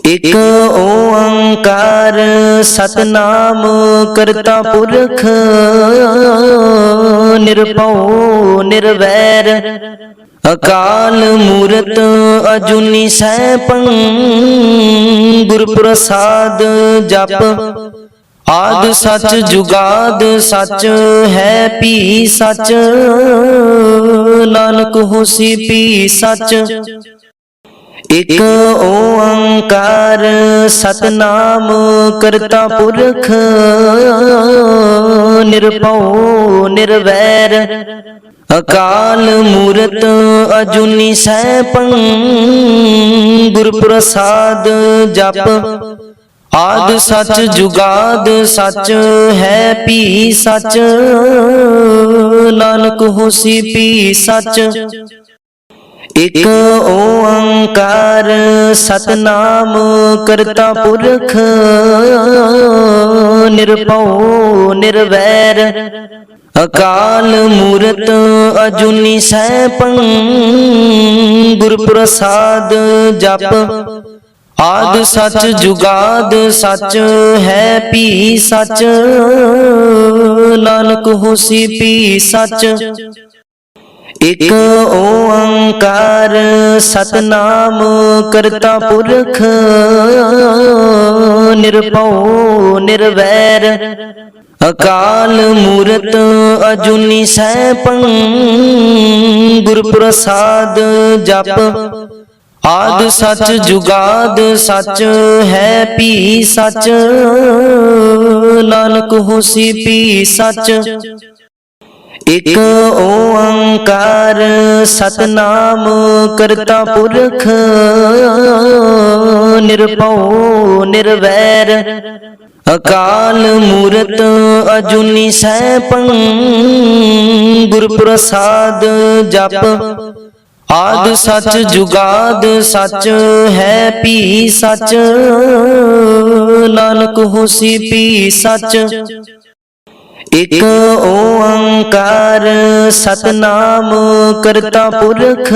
इक ओंकार सतनाम करता पुरख निरभउ निर्वैर अकाल मूरत अजूनी सैभं गुर प्रसाद जप आद सच जुगाद सच है पी सच नानक होसी पी सच। इक ओंकार सतनाम करता पुरख निरभउ निर्वैर अकाल मूरत अजूनी सैभं गुर प्रसाद जप आद सच जुगाद सच है पी सच नानक होसी पी सच। इक ओंकार सतनाम करता पुरख निरभउ निर्वैर अकाल मूरत अजूनी सैभं गुर प्रसाद जप आद सच जुगाद सच है पी सच नानक होसी पी सच। इक ओंकार सतनाम करता पुरख निरभउ निर्वैर अकाल मूरत अजूनी सैभं गुर प्रसाद जप आद सच जुगाद सच है पी सच नानक होसी पी सच। इक ओंकार सतनाम करता पुरख निरभउ निर्वैर अकाल मूरत अजूनी सैभं गुर प्रसाद जप आद सच जुगाद सच है पी सच नानक होसी पी सच। इक ओंकार सतनाम करता पुरख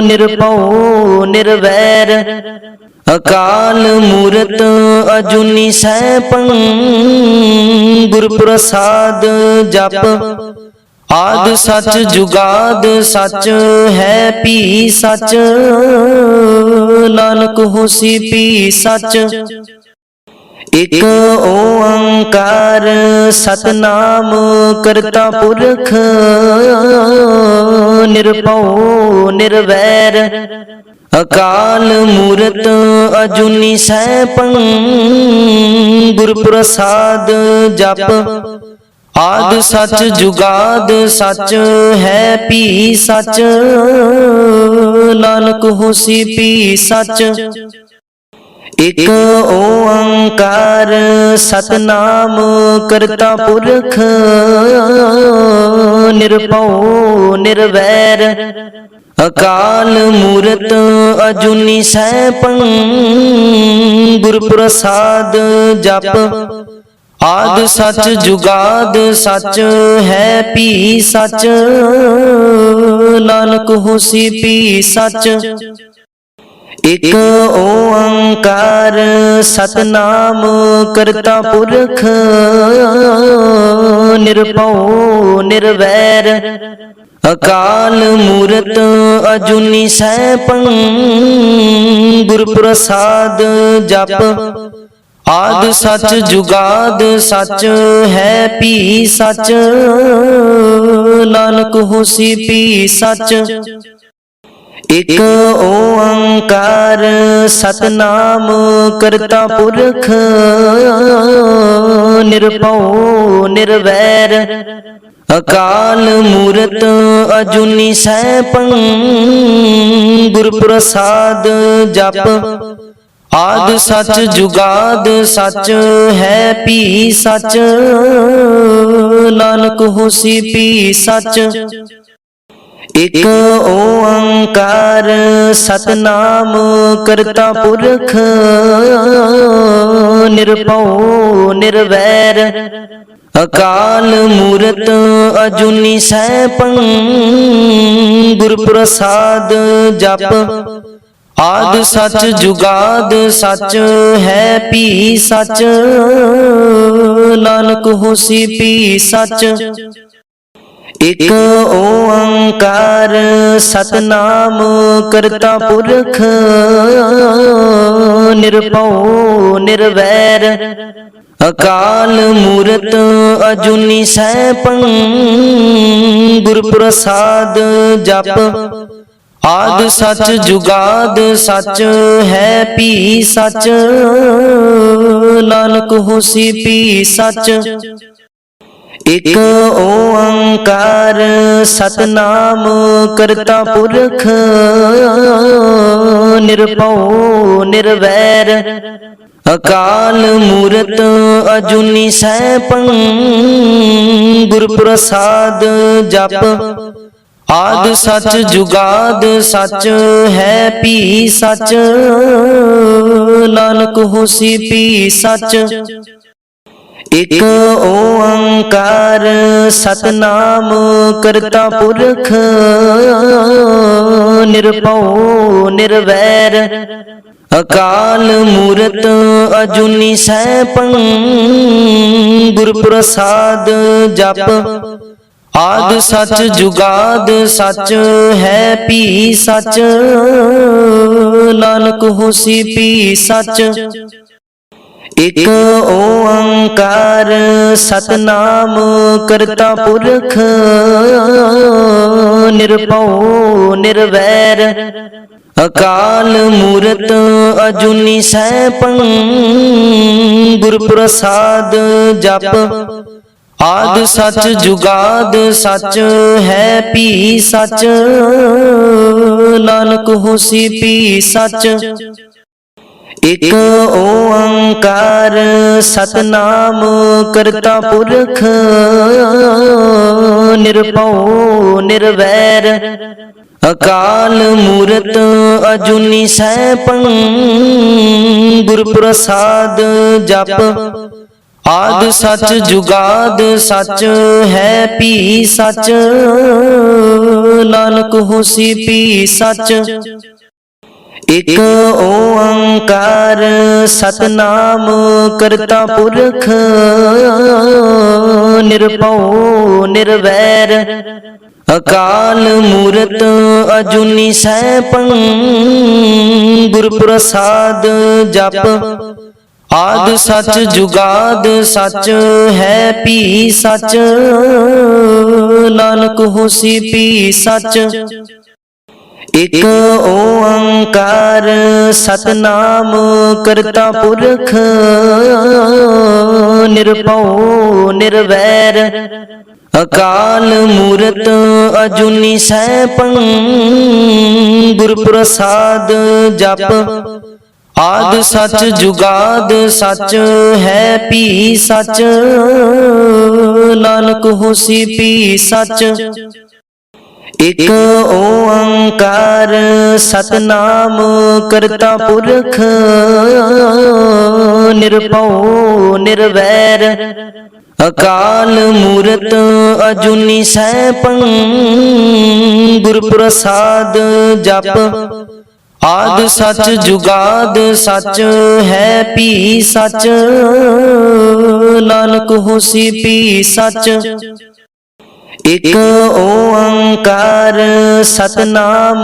निरभउ निर्वैर अकाल मूरत अजूनी सैभं गुर प्रसाद जप आद सच जुगाद सच है पी सच नानक होसी पी सच। इक ओंकार सतनाम करता पुरख निरभउ निर्वैर अकाल मूरत अजूनी सैभं गुर प्रसाद जप आद सच जुगाद सच है पी सच नानक होसी पी सच। इक ओंकार सतनाम करता पुरख निरभउ निर्वैर अकाल मूरत अजूनी सैभं गुर प्रसाद जप आद सच जुगाद सच है पी सच नानक होसी पी सच। इक ओंकार सतनाम करता पुरख निरभउ निर्वैर अकाल मूरत अजूनी सैभं गुर प्रसाद जप आद सच जुगाद सच है पी सच नानक होसी पी सच। इक ओंकार सतनाम करता पुरख निरभउ निर्वैर अकाल मूरत अजूनी सैभं गुर प्रसाद जप आद सच जुगाद सच है पी सच नानक होसी पी सच। इक ओंकार सतनाम करता पुरख निरभउ निर्वैर अकाल मूरत अजूनी सैभं गुर प्रसाद जप आद सच जुगाद सच है पी सच, नानक होसी पी सच। एक ओंकार सतनाम करता पुरख, निरभउ निर्वैर अकाल मूरत अजूनी सैभं, गुर प्रसाद जप। आद सच जुगाद सच है पी सच, नानक होसी पी सच। एक ओंकार सतनाम करता पुरख, निरभउ निर्वैर अकाल मूरत अजूनी सैभं, गुर प्रसाद जप। आद सच जुगाद सच है पी सच, नानक होसी पी सच। एक ओंकार सतनाम करता पुरख, निरभउ निर्वैर अकाल मूरत अजूनी सैभं, गुर प्रसाद जप। आद सच जुगाद सच है पी सच, नानक होसी पी सच। एक ओंकार सतनाम करता पुरख, निरभउ निर्वैर अकाल मूरत अजूनी सैभं, गुर प्रसाद जप। आद सच जुगाद सच है पी सच, नानक होसी पी सच। एक ओंकार सतनाम करता पुरख, निरभउ निर्वैर अकाल मूरत अजूनी सैभं, गुर प्रसाद जप। आद सच जुगाद सच है पी सच, नानक होसी पी सच। एक ओंकार सतनाम करता पुरख, निरभउ निर्वैर अकाल मूरत अजूनी सैभं, गुर प्रसाद जप। आद सच जुगाद सच है पी सच, नानक होसी पी सच। एक ओंकार सतनाम करता पुरख, निरभउ निर्वैर अकाल मूरत अजूनी सैभं, गुर प्रसाद जप। आद सच जुगाद सच है पी सच, नानक होसी पी सच। एक ओंकार सतनाम करता पुरख, निरभउ निर्वैर अकाल मूरत अजूनी सैभं, गुर प्रसाद जप। आद सच जुगाद सच है पी सच, नानक होसी पी सच। एक ओंकार सतनाम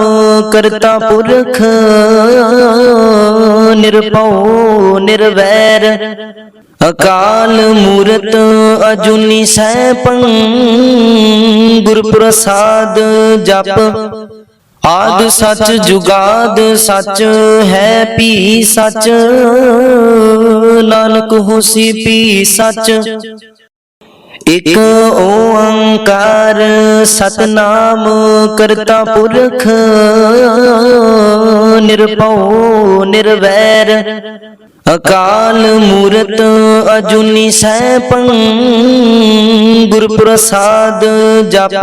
करता पुरख, निरभउ निर्वैर अकाल मूरत अजूनी सैभं, गुर प्रसाद जप। आद सच जुगाद सच है पी सच, नानक होसी पी सच। एक ओंकार सतनाम करता पुरख, निरभउ निर्वैर अकाल मूरत अजूनी सैभं, गुर प्रसाद जप।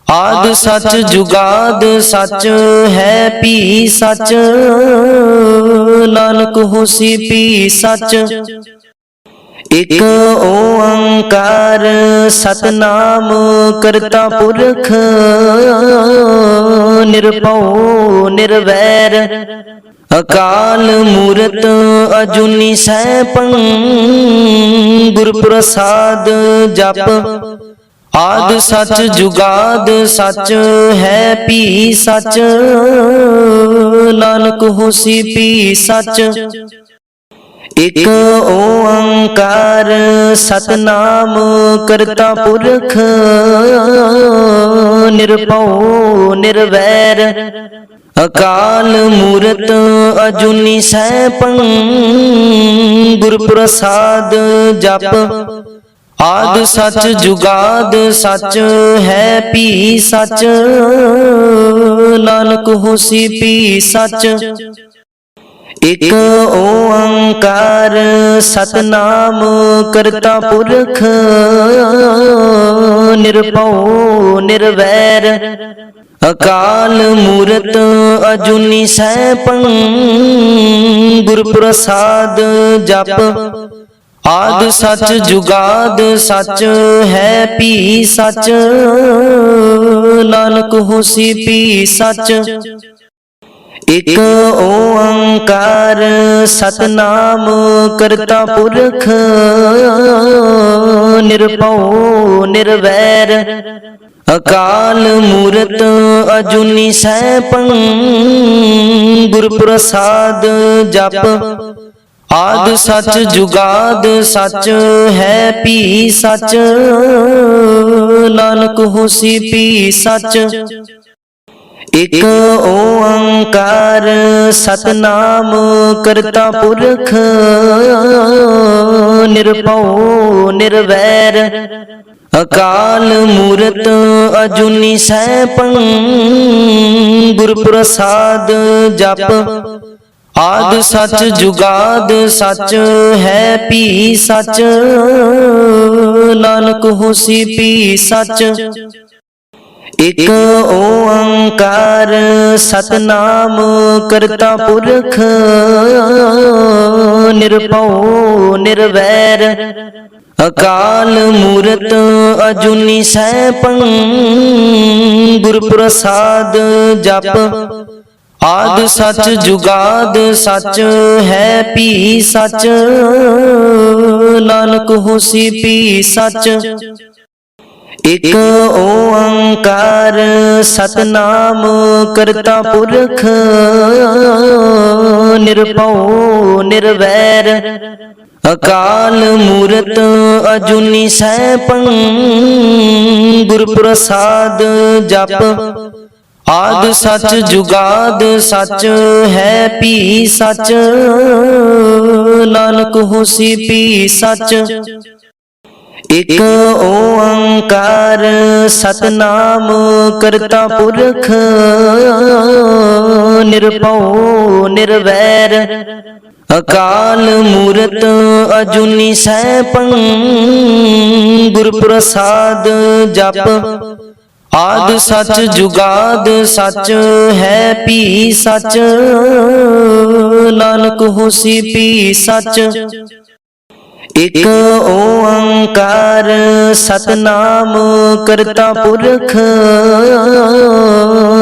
आद सच जुगाद सच है पी सच, नानक होसी पी सच। एक ओंकार सतनाम करता पुरख, ਨਿਰਭਉ ਨਿਰਵੈਰ ਅਕਾਲ ਮੂਰਤ ਅਜੂਨੀ ਸੈਭੰ ਗੁਰ ਪ੍ਰਸਾਦ ਜਪ ਆਦ ਸਚ ਜੁਗਾਦ ਸਚ ਹੈ ਭੀ ਸਚ ਨਾਨਕ ਹੋਸੀ ਭੀ ਸਚ ਇਕ ਓੰਕਾਰ ਸਤਨਾਮ ਕਰਤਾ ਪੁਰਖ ਨਿਰਭਉ ਨਿਰਵੈਰ ਅਕਾਲ ਮੂਰਤ ਅਜੂਨੀ ਸੈਭੰ ਗੁਰ ਪ੍ਰਸਾਦ ਜਪ ਆਦ ਸਚ ਜੁਗਾਦ ਸਚ ਹੈ ਭੀ ਸਚ ਨਾਨਕ ਹੋਸੀ ਭੀ ਸਚ ਇਕ ਓੰਕਾਰ ਸਤਨਾਮ ਕਰਤਾ ਪੁਰਖ ਨਿਰਭਉ ਨਿਰਵੈਰ ਅਕਾਲ ਮੂਰਤ ਅਜੂਨੀ ਸੈਭੰ ਗੁਰ ਪ੍ਰਸਾਦ ਜਪ ਆਦ ਸਚ ਜੁਗਾਦ ਸਚ ਹੈ ਭੀ ਸਚ ਨਾਨਕ ਹੋਸੀ ਭੀ ਸਚ ਇਕ ਓੰਕਾਰ ਸਤਨਾਮ ਕਰਤਾ ਪੁਰਖ ਨਿਰਭਉ ਨਿਰਵੈਰ ਅਕਾਲ ਮੂਰਤ ਅਜੂਨੀ ਸੈਭੰ ਗੁਰ ਪ੍ਰਸਾਦ ਜਪ ਆਦ ਸਚ ਜੁਗਾਦ ਸਚ ਹੈ ਭੀ ਸਚ ਨਾਨਕ ਹੋਸੀ ਭੀ ਸਚ ਇਕ ਓੰਕਾਰ ਸਤਨਾਮ ਕਰਤਾ ਪੁਰਖ ਨਿਰਭਉ ਨਿਰਵੈਰ ਅਕਾਲ ਮੂਰਤ ਅਜੂਨੀ ਸੈਭੰ ਗੁਰ ਪ੍ਰਸਾਦ ਜਪ ਆਦ ਸਚ ਜੁਗਾਦ ਸਚ ਹੈ ਭੀ ਸਚ ਨਾਨਕ ਹੋਸੀ ਭੀ ਸਚ ਇਕ ਓੰਕਾਰ ਸਤਨਾਮ ਕਰਤਾ ਪੁਰਖ ਨਿਰਭਉ ਨਿਰਵੈਰ ਅਕਾਲ ਮੂਰਤ ਅਜੂਨੀ ਸੈਭੰ ਗੁਰ ਪ੍ਰਸਾਦ ਜਪ ਆਦ ਸਚ ਜੁਗਾਦ ਸਚ ਹੈ ਭੀ ਸਚ ਨਾਨਕ ਹੋਸੀ ਭੀ ਸਚ ਇਕ ਓੰਕਾਰ ਸਤਨਾਮ ਕਰਤਾ ਪੁਰਖ ਨਿਰਭਉ ਨਿਰਵੈਰ ਅਕਾਲ ਮੂਰਤ ਅਜੂਨੀ ਸੈਭੰ ਗੁਰ ਪ੍ਰਸਾਦ ਜਪ ਆਦ ਸਚ ਜੁਗਾਦ ਸਚ ਹੈ ਭੀ ਸਚ ਨਾਨਕ ਹੋਸੀ ਭੀ ਸਚ ਇਕ ਓੰਕਾਰ ਸਤਨਾਮ ਕਰਤਾ ਪੁਰਖ ਨਿਰਭਉ ਨਿਰਵੈਰ ਅਕਾਲ ਮੂਰਤ ਅਜੂਨੀ ਸੈਭੰ ਗੁਰ ਪ੍ਰਸਾਦ ਜਪ ਆਦ ਸਚ ਜੁਗਾਦ ਸਚ ਹੈ ਭੀ ਸਚ ਨਾਨਕ ਹੋਸੀ ਭੀ ਸਚ ਇਕ ਓੰਕਾਰ ਸਤਨਾਮ ਕਰਤਾ ਪੁਰਖ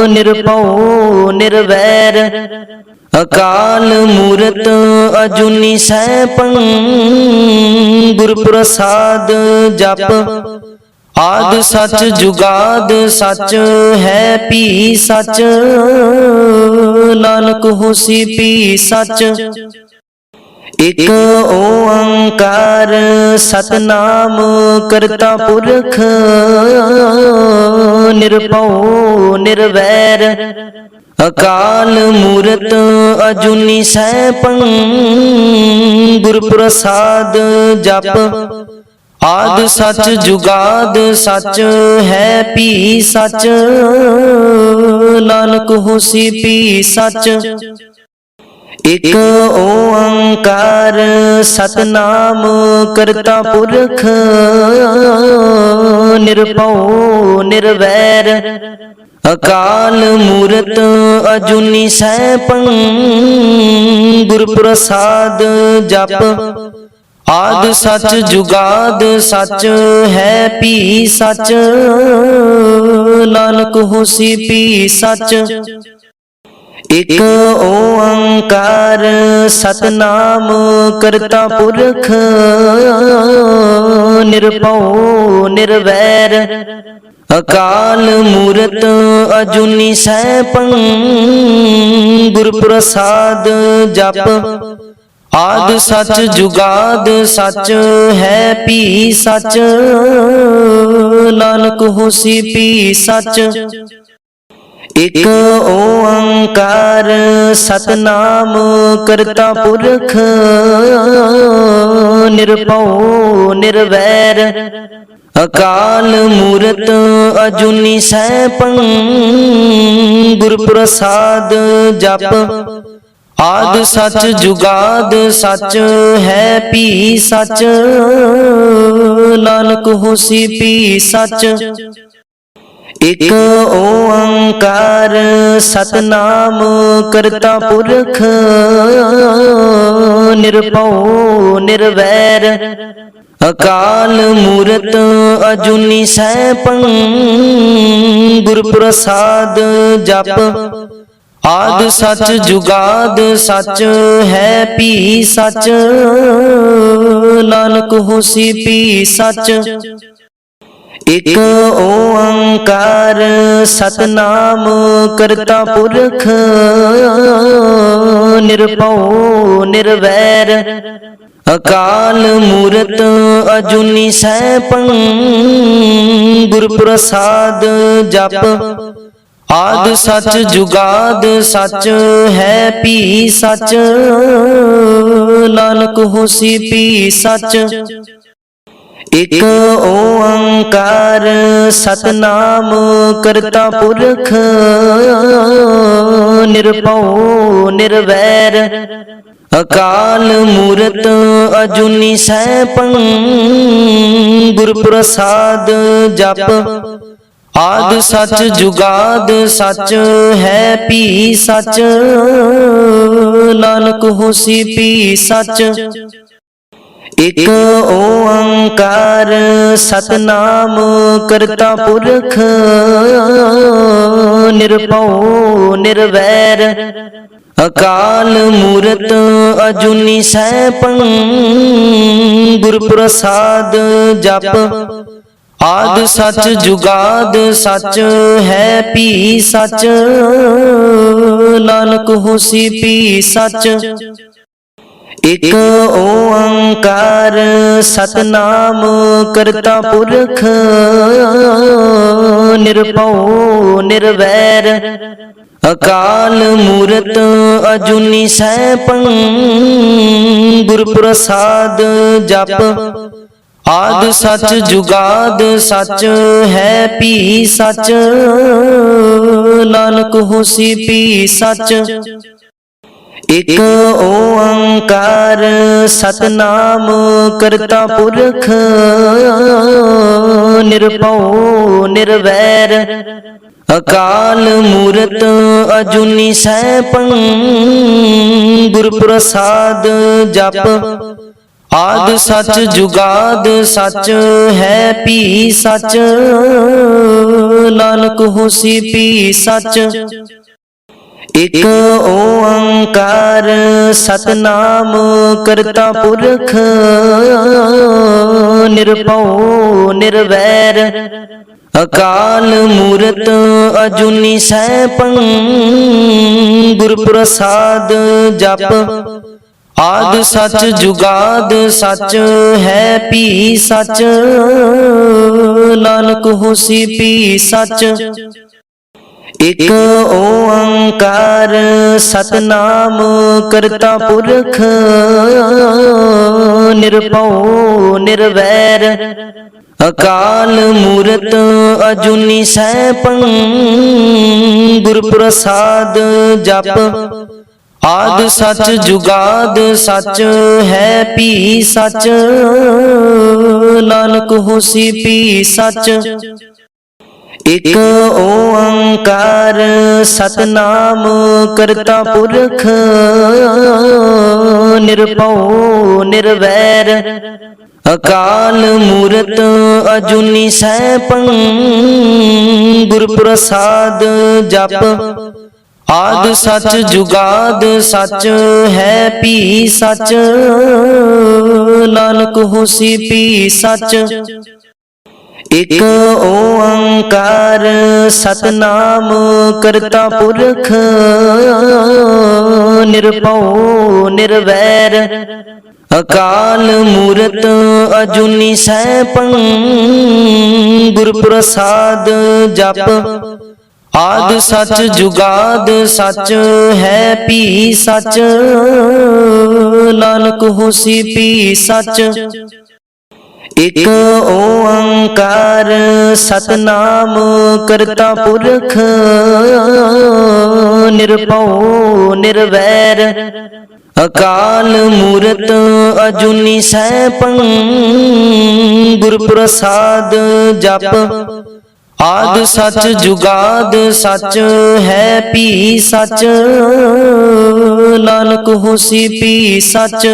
ਨਿਰਭਉ ਨਿਰਵੈਰ ਅਕਾਲ ਮੂਰਤ ਅਜੂਨੀ ਸੈਭੰ ਗੁਰ ਪ੍ਰਸਾਦ ਜਪ ਆਦ ਸਚ ਜੁਗਾਦ ਸਚ ਹੈ ਭੀ ਸਚ ਨਾਨਕ ਹੋਸੀ ਭੀ ਸਚ ਇਕ ਓੰਕਾਰ ਸਤਨਾਮ ਕਰਤਾ ਪੁਰਖ ਨਿਰਭਉ ਨਿਰਵੈਰ ਅਕਾਲ ਮੂਰਤ ਅਜੂਨੀ ਸੈਭੰ ਗੁਰ ਪ੍ਰਸਾਦ ਜਪ ਆਦ ਸਚ ਜੁਗਾਦ ਸਚ ਹੈ ਭੀ ਸਚ ਨਾਨਕ ਹੋਸੀ ਭੀ ਸਚ ਇਕ ਓੰਕਾਰ ਸਤਨਾਮ ਕਰਤਾ ਪੁਰਖ ਨਿਰਭਉ ਨਿਰਵੈਰ ਅਕਾਲ ਮੂਰਤ ਅਜੂਨੀ ਸੈਭੰ ਗੁਰ ਪ੍ਰਸਾਦ ਜਪ आद सच जुगाद सच है भी सच, नानक होसी भी सच। एक ओंकार सतनाम करता पुरख, निरभउ निर्वैर अकाल मूरत अजूनी सैभं, गुर प्रसाद जप। आद सच जुगाद सच है भी सच, नानक होसी भी सच। एक ओंकार सतनाम करता पुरख, निरभउ निर्वैर अकाल मूरत अजूनी सैभं, गुर प्रसाद जप। आद सच जुगाद सच है भी सच, नानक होसी भी सच। एक ओंकार सतनाम करता पुरख, निरभउ निर्वैर अकाल मूरत अजूनी सैभं, गुर प्रसाद जप। आद सच जुगाद सच है भी सच, नानक होसी भी सच। एक ओंकार सतनाम करता पुरख, निरभउ निर्वैर अकाल मूरत अजूनी सैभं, गुर प्रसाद जप। आद सच जुगाद सच है भी सच, नानक होसी भी सच। एक ओंकार सतनाम करता पुरख, निरभउ निर्वैर अकाल मूरत अजूनी सैभं, गुर प्रसाद जप। आद सच जुगाद सच है भी सच, नानक होसी भी सच। एक ओंकार सतनाम करता पुरख, निरभउ निर्वैर अकाल मूरत अजूनी सैभं, गुर प्रसाद जप। आद सच जुगाद सच है भी सच, नानक होसी भी सच। एक ओंकार सतनाम करता पुरख, निरभउ निर्वैर अकाल मूरत अजूनी सैभं, गुर प्रसाद जप। आद सच जुगाद सच है भी सच, नानक होसी भी सच। एक ओंकार सतनाम करता पुरख, निरभउ निर्वैर अकाल मूरत अजूनी सैभं, गुर प्रसाद जप। आद सच जुगाद सच है भी सच, नानक होसी भी सच। एक ओंकार सतनाम करता पुरख, निरभउ निर्वैर अकाल मूरत अजूनी सैभं, गुर प्रसाद जप। आद सच जुगाद सच है भी सच, नानक होसी भी सच। एक ओंकार सतनाम करता पुरख, निरभउ निर्वैर अकाल मूरत अजूनी सैभं, गुर प्रसाद जप। आद सच जुगाद सच है भी सच, नानक होसी भी सच। एक ओंकार सतनाम करता पुरख, ਨਿਰਭਉ ਨਿਰਵੈਰ ਅਕਾਲ ਮੂਰਤ ਅਜੂਨੀ ਸੈਭੰ ਗੁਰ ਪ੍ਰਸਾਦ ਜਪ ਆਦਿ ਸਚ ਜੁਗਾਦ ਸਚ ਹੈ ਭੀ ਸਚ ਨਾਨਕ ਹੋਸੀ ਭੀ ਸਚ ਇਕ ਓੰਕਾਰ ਸਤਨਾਮ ਕਰਤਾ ਪੁਰਖ ਨਿਰਭਉ ਨਿਰਵੈਰ ਅਕਾਲ ਮੂਰਤ ਅਜੂਨੀ ਸੈਭੰ ਗੁਰ ਪ੍ਰਸਾਦ ਜਪ ਆਦਿ ਸਚ ਜੁਗਾਦ ਸਚ ਹੈ ਭੀ ਸਚ ਨਾਨਕ ਹੋਸੀ ਭੀ ਸਚ ਇਕ ਓੰਕਾਰ ਸਤਨਾਮ ਕਰਤਾ ਪੁਰਖ ਨਿਰਭਉ ਨਿਰਵੈਰ ਅਕਾਲ ਮੂਰਤ ਅਜੂਨੀ ਸੈਭੰ ਗੁਰ ਪ੍ਰਸਾਦ ਜਪ ਆਦਿ ਸਚ ਜੁਗਾਦ ਸਚ ਹੈ ਭੀ ਸਚ ਨਾਨਕ ਹੋਸੀ ਭੀ ਸਚ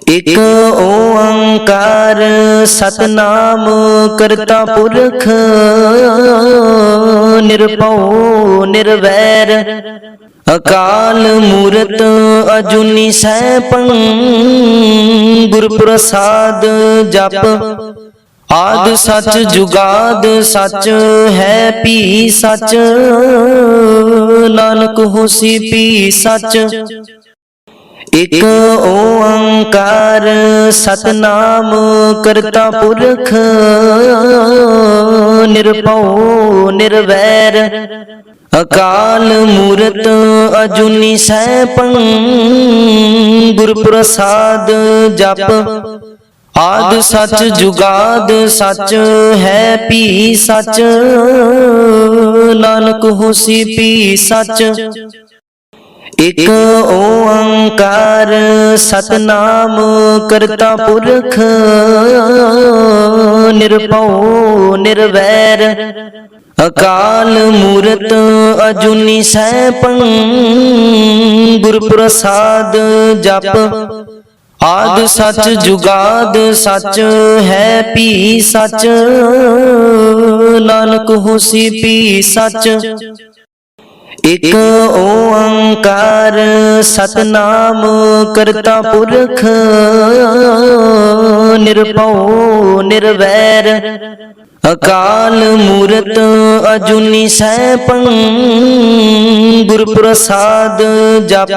ਇਕ ਓੰਕਾਰ ਸਤਨਾਮ ਕਰਤਾ ਪੁਰਖ ਨਿਰਭਉ ਨਿਰਵੈਰ ਅਕਾਲ ਮੂਰਤ ਅਜੂਨੀ ਸੈਭੰ ਗੁਰ ਪ੍ਰਸਾਦ ਜਪ ਆਦਿ ਸਚ ਜੁਗਾਦ ਸਚ ਹੈ ਭੀ ਸਚ ਨਾਨਕ ਹੋਸੀ ਭੀ ਸਚ ਇਕ ਓੰਕਾਰ ਸਤਨਾਮ ਕਰਤਾ ਪੁਰਖ ਨਿਰਭਉ ਨਿਰਵੈਰ ਅਕਾਲ ਮੂਰਤ ਅਜੂਨੀ ਸੈਭੰ ਗੁਰ ਪ੍ਰਸਾਦ ਜਪ ਆਦਿ ਸਚ ਜੁਗਾਦ ਸਚ ਹੈ ਭੀ ਸਚ ਨਾਨਕ ਹੋਸੀ ਭੀ ਸਚ ਇਕ ਓੰਕਾਰ ਸਤਨਾਮ ਕਰਤਾ ਪੁਰਖ ਨਿਰਭਉ ਨਿਰਵੈਰ ਅਕਾਲ ਮੂਰਤ ਅਜੂਨੀ ਸੈਭੰ ਗੁਰ ਪ੍ਰਸਾਦ ਜਪ ਆਦਿ ਸਚ ਜੁਗਾਦ ਸਚ ਹੈ ਭੀ ਸਚ ਨਾਨਕ ਹੋਸੀ ਭੀ ਸਚ ਇਕ ਓੰਕਾਰ ਸਤਨਾਮ ਕਰਤਾ ਪੁਰਖ ਨਿਰਭਉ ਨਿਰਵੈਰ ਅਕਾਲ ਮੂਰਤ ਅਜੂਨੀ ਸੈਭੰ ਗੁਰ ਪ੍ਰਸਾਦ ਜਪ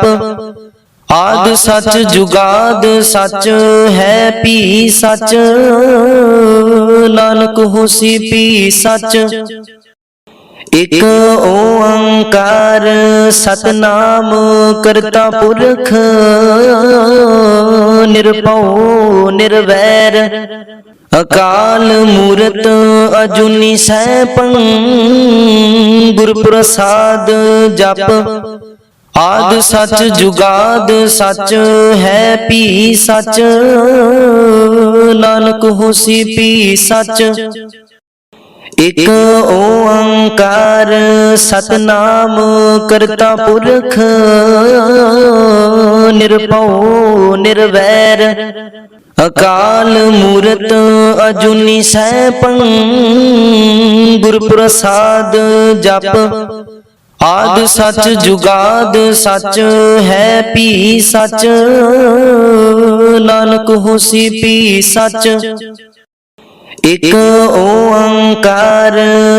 ਆਦਿ ਸਚ ਜੁਗਾਦ ਸਚ ਹੈ ਭੀ ਸਚ ਨਾਨਕ ਹੋਸੀ ਭੀ ਸਚ ਇਕ ਓੰਕਾਰ ਸਤਨਾਮ ਕਰਤਾ ਪੁਰਖ ਨਿਰਭਉ ਨਿਰਵੈਰ ਅਕਾਲ ਮੂਰਤ ਅਜੂਨੀ ਸੈਭੰ ਗੁਰ ਪ੍ਰਸਾਦ ਜਪ ਆਦਿ ਸਚ ਜੁਗਾਦ ਸਚ ਹੈ ਭੀ ਸਚ ਨਾਨਕ ਹੋਸੀ ਭੀ ਸਚ ਇਕ ਓੰਕਾਰ ਸਤਨਾਮ ਕਰਤਾ ਪੁਰਖ ਨਿਰਭਉ ਨਿਰਵੈਰ ਅਕਾਲ ਮੂਰਤ ਅਜੂਨੀ ਸੈਭੰ ਗੁਰ ਪ੍ਰਸਾਦ ਜਪ ਆਦਿ ਸਚ ਜੁਗਾਦ ਸਚ ਹੈ ਭੀ ਸਚ ਨਾਨਕ ਹੋਸੀ ਭੀ ਸਚ ਇਕ ਓੰਕਾਰ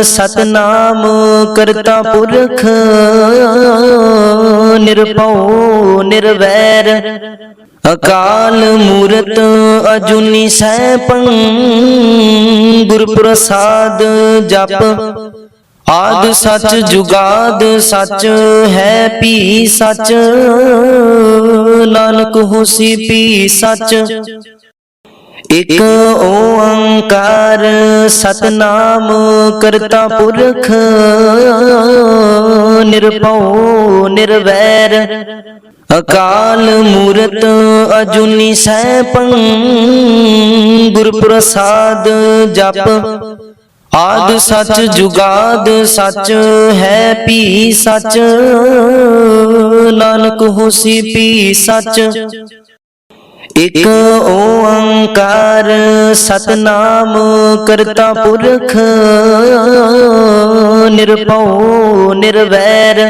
ਸਤਨਾਮ ਕਰਤਾ ਪੁਰਖ ਨਿਰਭਉ ਨਿਰਵੈਰ ਅਕਾਲ ਮੂਰਤ ਅਜੂਨੀ ਸੈਭੰ ਗੁਰ ਪ੍ਰਸਾਦ ਜਪ ਆਦਿ ਸਚ ਜੁਗਾਦ ਸਚ ਹੈ ਭੀ ਸਚ ਨਾਨਕ ਹੋਸੀ ਭੀ ਸਚ ਇਕ ਓੰਕਾਰ ਸਤਨਾਮ ਕਰਤਾ ਪੁਰਖ ਨਿਰਭਉ ਨਿਰਵੈਰ ਅਕਾਲ ਮੂਰਤ ਅਜੂਨੀ ਸੈਭੰ ਗੁਰ ਪ੍ਰਸਾਦ ਜਪ आद सच जुगाद सच है भी सच, नानक होसी भी सच। एक ओंकार सतनाम करता पुरख, निरभउ निर्वैर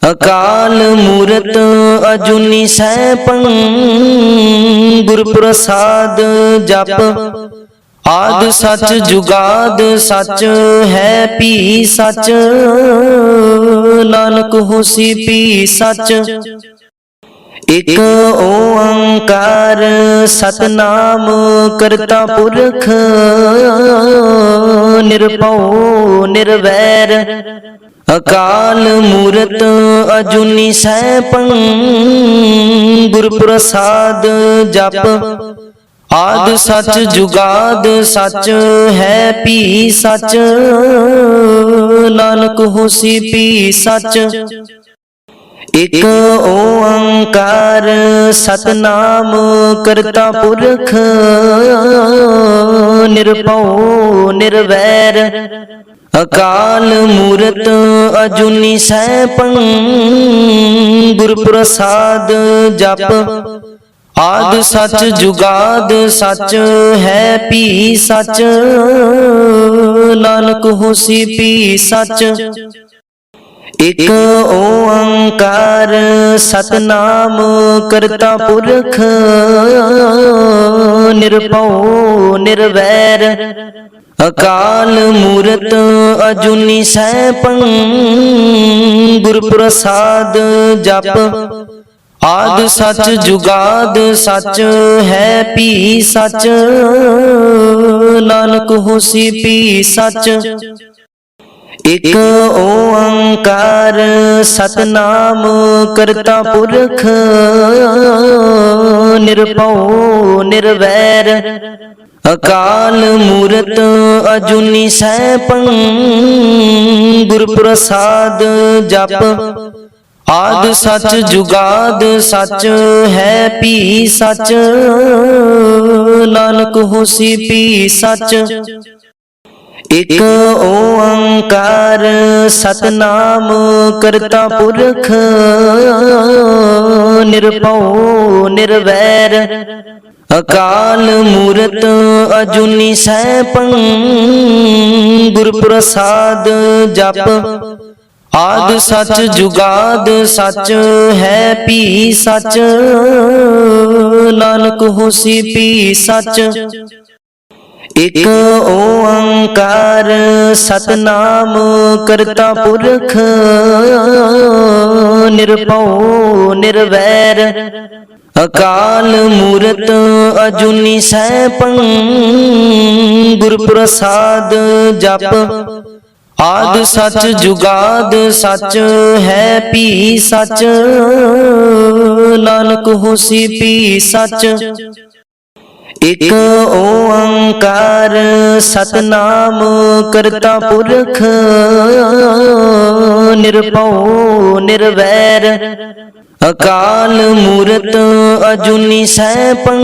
अकाल मूरत अजूनी सैभं, गुर प्रसाद जप। आद सच जुगाद सच है भी सच, नानक होसी भी सच। एक ओंकार सतनाम करता पुरख, निरभउ निर्वैर अकाल मूरत अजूनी सैभं, गुर प्रसाद जप। आद सच जुगाद सच है भी सच, नानक होसी भी सच। एक ओंकार सतनाम करता पुरख, निरभउ निर्वैर अकाल मूरत अजूनी सैभं, गुर प्रसाद जप। आद सच जुगाद सच है भी सच, नानक होसी भी सच। एक ओंकार सतनाम करता पुरख, निरभउ निर्वैर अकाल मूरत अजूनी सैभं, गुर प्रसाद जप। आद सच जुगाद सच है भी सच, नानक होसी भी सच। एक ओंकार सतनाम करता पुरख, निरभउ निर्वैर अकाल मूरत अजूनी सैभं, गुर प्रसाद जप। आद सच जुगाद सच है भी सच, नानक होसी भी सच। एक ओंकार सतनाम करता पुरख, निरभउ निर्वैर अकाल मूरत अजूनी सैभं, गुर प्रसाद जप। आद सच जुगाद सच है भी सच, नानक होसी भी सच। एक ओंकार सतनाम करता पुरख, निरभउ निर्वैर अकाल मूरत अजूनी सैभं, गुर प्रसाद जप। आद सच जुगाद सच है भी सच, नानक होसी भी सच। एक ओंकार सतनाम करता पुरख, निरभउ निर्वैर अकाल मूरत अजूनी सैभं,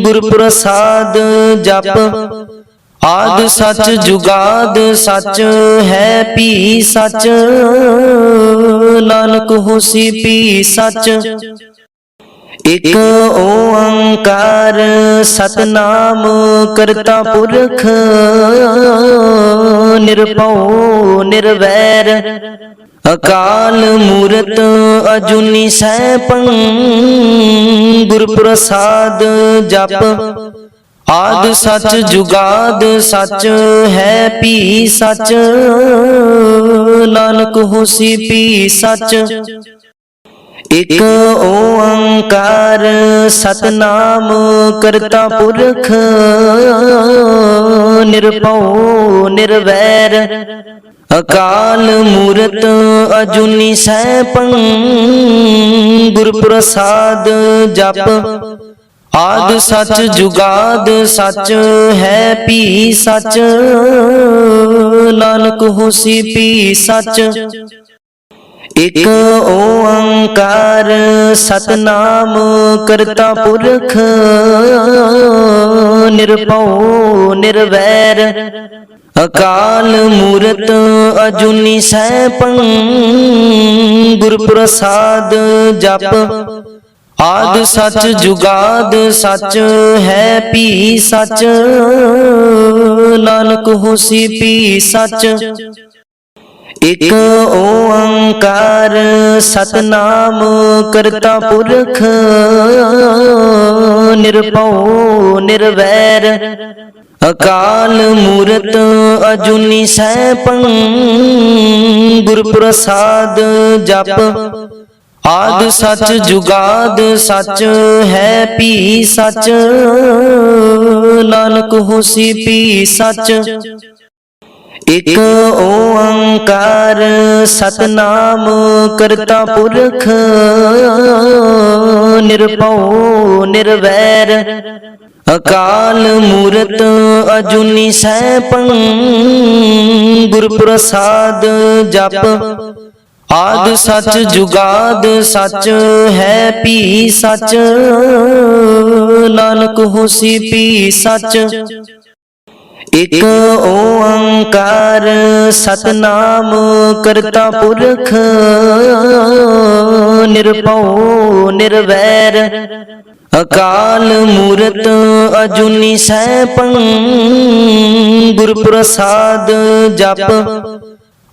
गुर प्रसाद जप। आद सच जुगाद सच है भी सच, नानक होसी भी सच। एक ओंकार सतनाम करता पुरख, निरभउ निर्वैर अकाल मूरत अजूनी सैभं, गुर प्रसाद जप। आद सच जुगाद सच है भी सच, नानक होसी भी सच। एक ओंकार सतनाम करता पुरख, निरभउ निर्वैर अकाल मूरत अजूनी सैभं, गुर प्रसाद जप। आद सच जुगाद सच है भी सच, नानक होसी भी सच। एक ओंकार सतनाम करता पुरख निरभउ निर्वैर अकाल मूरत अजूनी सैभं गुर प्रसाद जप आद सच जुगाद सच है पी सच नानक होसी पी सच एक ओंकार सतनाम करता पुरख निरभउ निर्वैर अकाल मूरत अजूनी सैभं गुर प्रसाद जप आद सच जुगाद सच है पी सच नानक होसी पी सच एक ओंकार सतनाम करता पुरख निरभउ निर्वैर अकाल मूरत अजूनी सैभं गुर प्रसाद जप आद सच जुगाद सच है पी सच नानक होसी पी सच एक ओंकार सतनाम करता पुरख निरभउ निर्वैर अकाल मूरत अजूनी सैभं गुर प्रसाद जप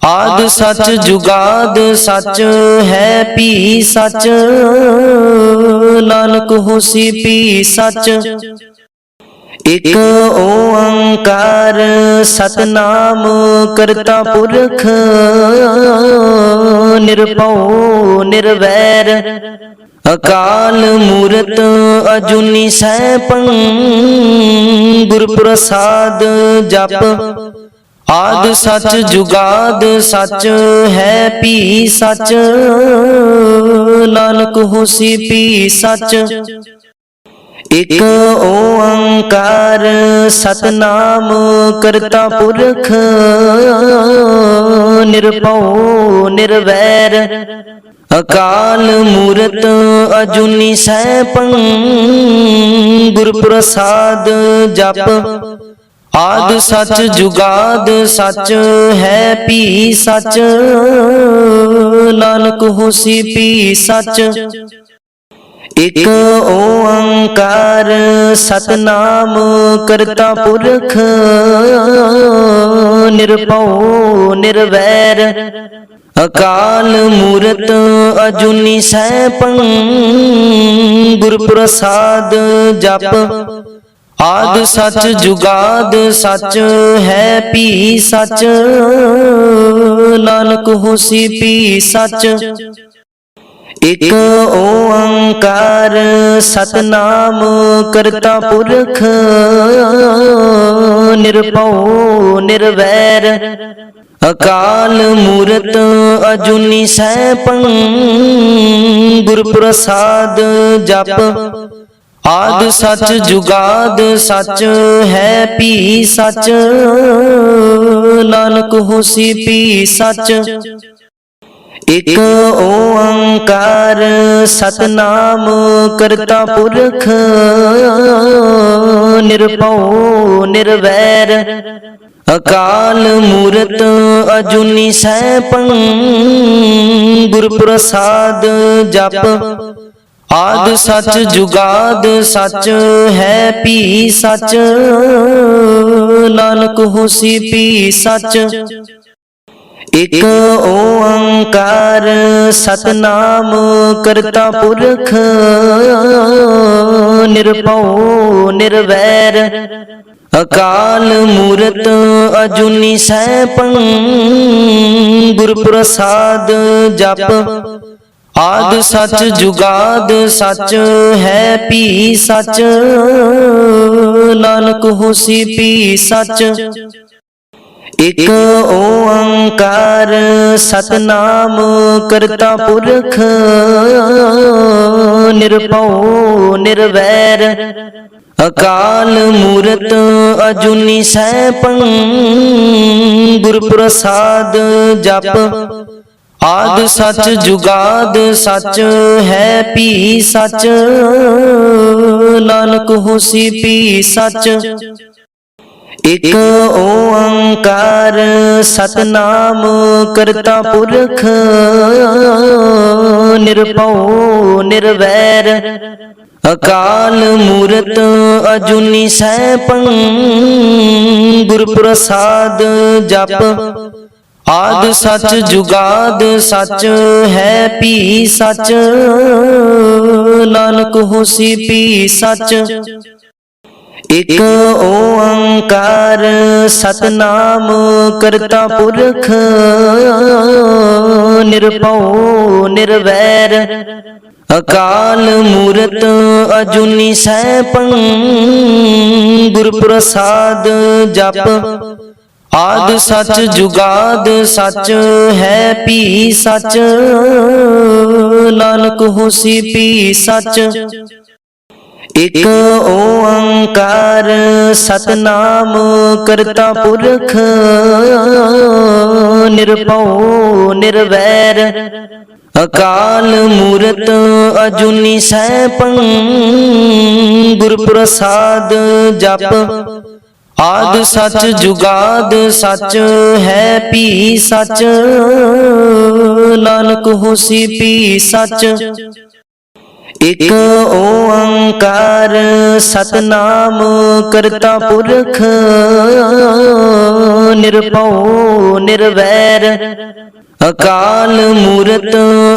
आद सच जुगाद सच है पी सच नानक होसी पी सच एक ओंकार सतनाम करता पुरख निरभउ निर्वैर अकाल मूरत अजूनी सैभं गुर प्रसाद जप आद सच जुगाद सच है पी सच नानक होसी पी सच एक ओंकार सतनाम करता पुरख निरभउ निर्वैर अकाल मूरत अजूनी सैभं गुर प्रसाद जप आद सच जुगाद सच है पी सच नानक होसी पी सच एक ओंकार सतनाम करता पुरख निरभउ निर्वैर अकाल मूरत अजूनी सैभं गुर प्रसाद जप आद सच जुगाद सच है पी सच नानक होसी पी सच एक ओंकार सतनाम करता पुरख निरभउ निर्वैर अकाल मूरत अजूनी सैभं गुर प्रसाद जप आद सच जुगाद सच है पी सच नानक होसी पी सच एक ओंकार सतनाम करता पुरख निरभउ निर्वैर अकाल मूरत अजूनी सैभं गुर प्रसाद जप आद सच जुगाद सच है पी सच नानक होसी पी सच एक ओंकार सतनाम करता पुरख निरभउ निर्वैर अकाल मूरत अजूनी सैभं गुर प्रसाद जप आद सच जुगाद सच है पी सच नानक होसी पी सच एक ओंकार सतनाम करता पुरख निरभउ निर्वैर अकाल मूरत अजूनी सैभं गुर प्रसाद जप आद सच जुगाद सच है भी सच, नानक होसी भी सच। एक ओंकार सतनाम करता पुरख, निरभउ निर्वैर अकाल मूरत अजूनी सैभं, गुर प्रसाद जप। आद सच जुगाद सच है भी सच, नानक होसी भी सच। एक ओंकार सतनाम करता पुरख, निरभउ निर्वैर अकाल मूरत अजूनी सैभं, गुर प्रसाद जप। आद सच जुगाद सच है भी सच, नानक होसी भी सच। एक ओंकार सतनाम करता पुरख, निरभउ निर्वैर अकाल मूरत अजूनी सैभं, गुर प्रसाद जप। आद सच जुगाद सच है भी सच, नानक होसी भी सच। एक ओंकार सतनाम करता पुरख, निरभउ निर्वैर अकाल मूरत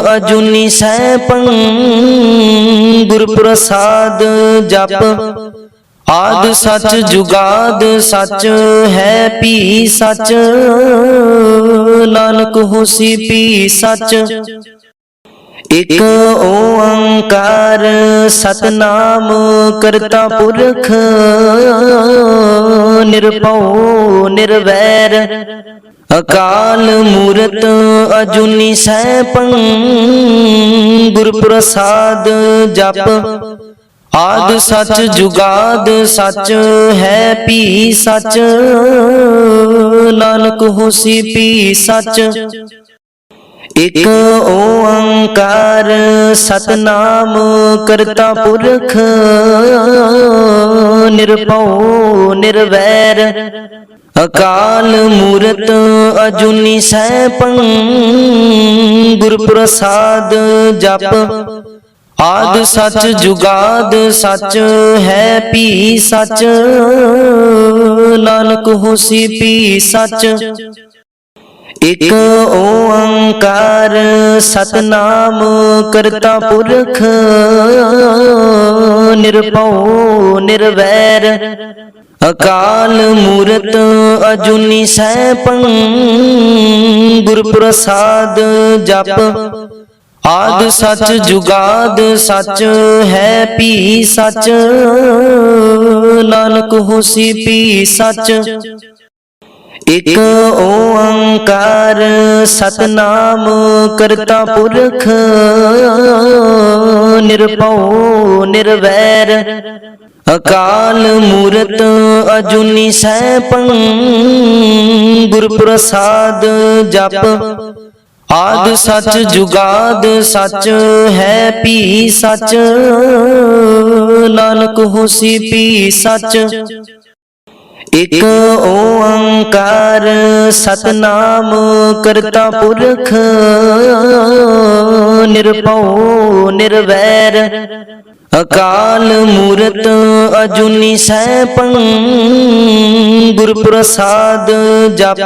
अजूनी सैभं, गुर प्रसाद जप। आद सच जुगाद सच है भी सच, नानक होसी भी सच। एक ओंकार सतनाम करता पुरख, निरभउ निर्वैर अकाल मूरत अजूनी सैभं, गुर प्रसाद जप। आद सच जुगाद सच है भी सच, नानक होसी भी सच। एक ओंकार सतनाम करता पुरख, निरभउ निर्वैर अकाल मूरत अजूनी सैभं, गुर प्रसाद जप। आद सच जुगाद सच है भी सच, नानक होसी भी सच। एक ओंकार सतनाम करता पुरख, निरभउ निर्वैर अकाल मूरत अजूनी सैभं, गुर प्रसाद जप। आद सच जुगाद सच है भी सच, नानक होसी भी सच। एक ओंकार सतनाम करता पुरख, निरभउ निर्वैर अकाल मूरत अजूनी सैभं, गुर प्रसाद जप। आद सच जुगाद सच है भी सच, नानक होसी भी सच। एक ओंकार सतनाम करता पुरख, निरभउ निर्वैर अकाल मूरत अजूनी सैभं, गुर प्रसाद जप।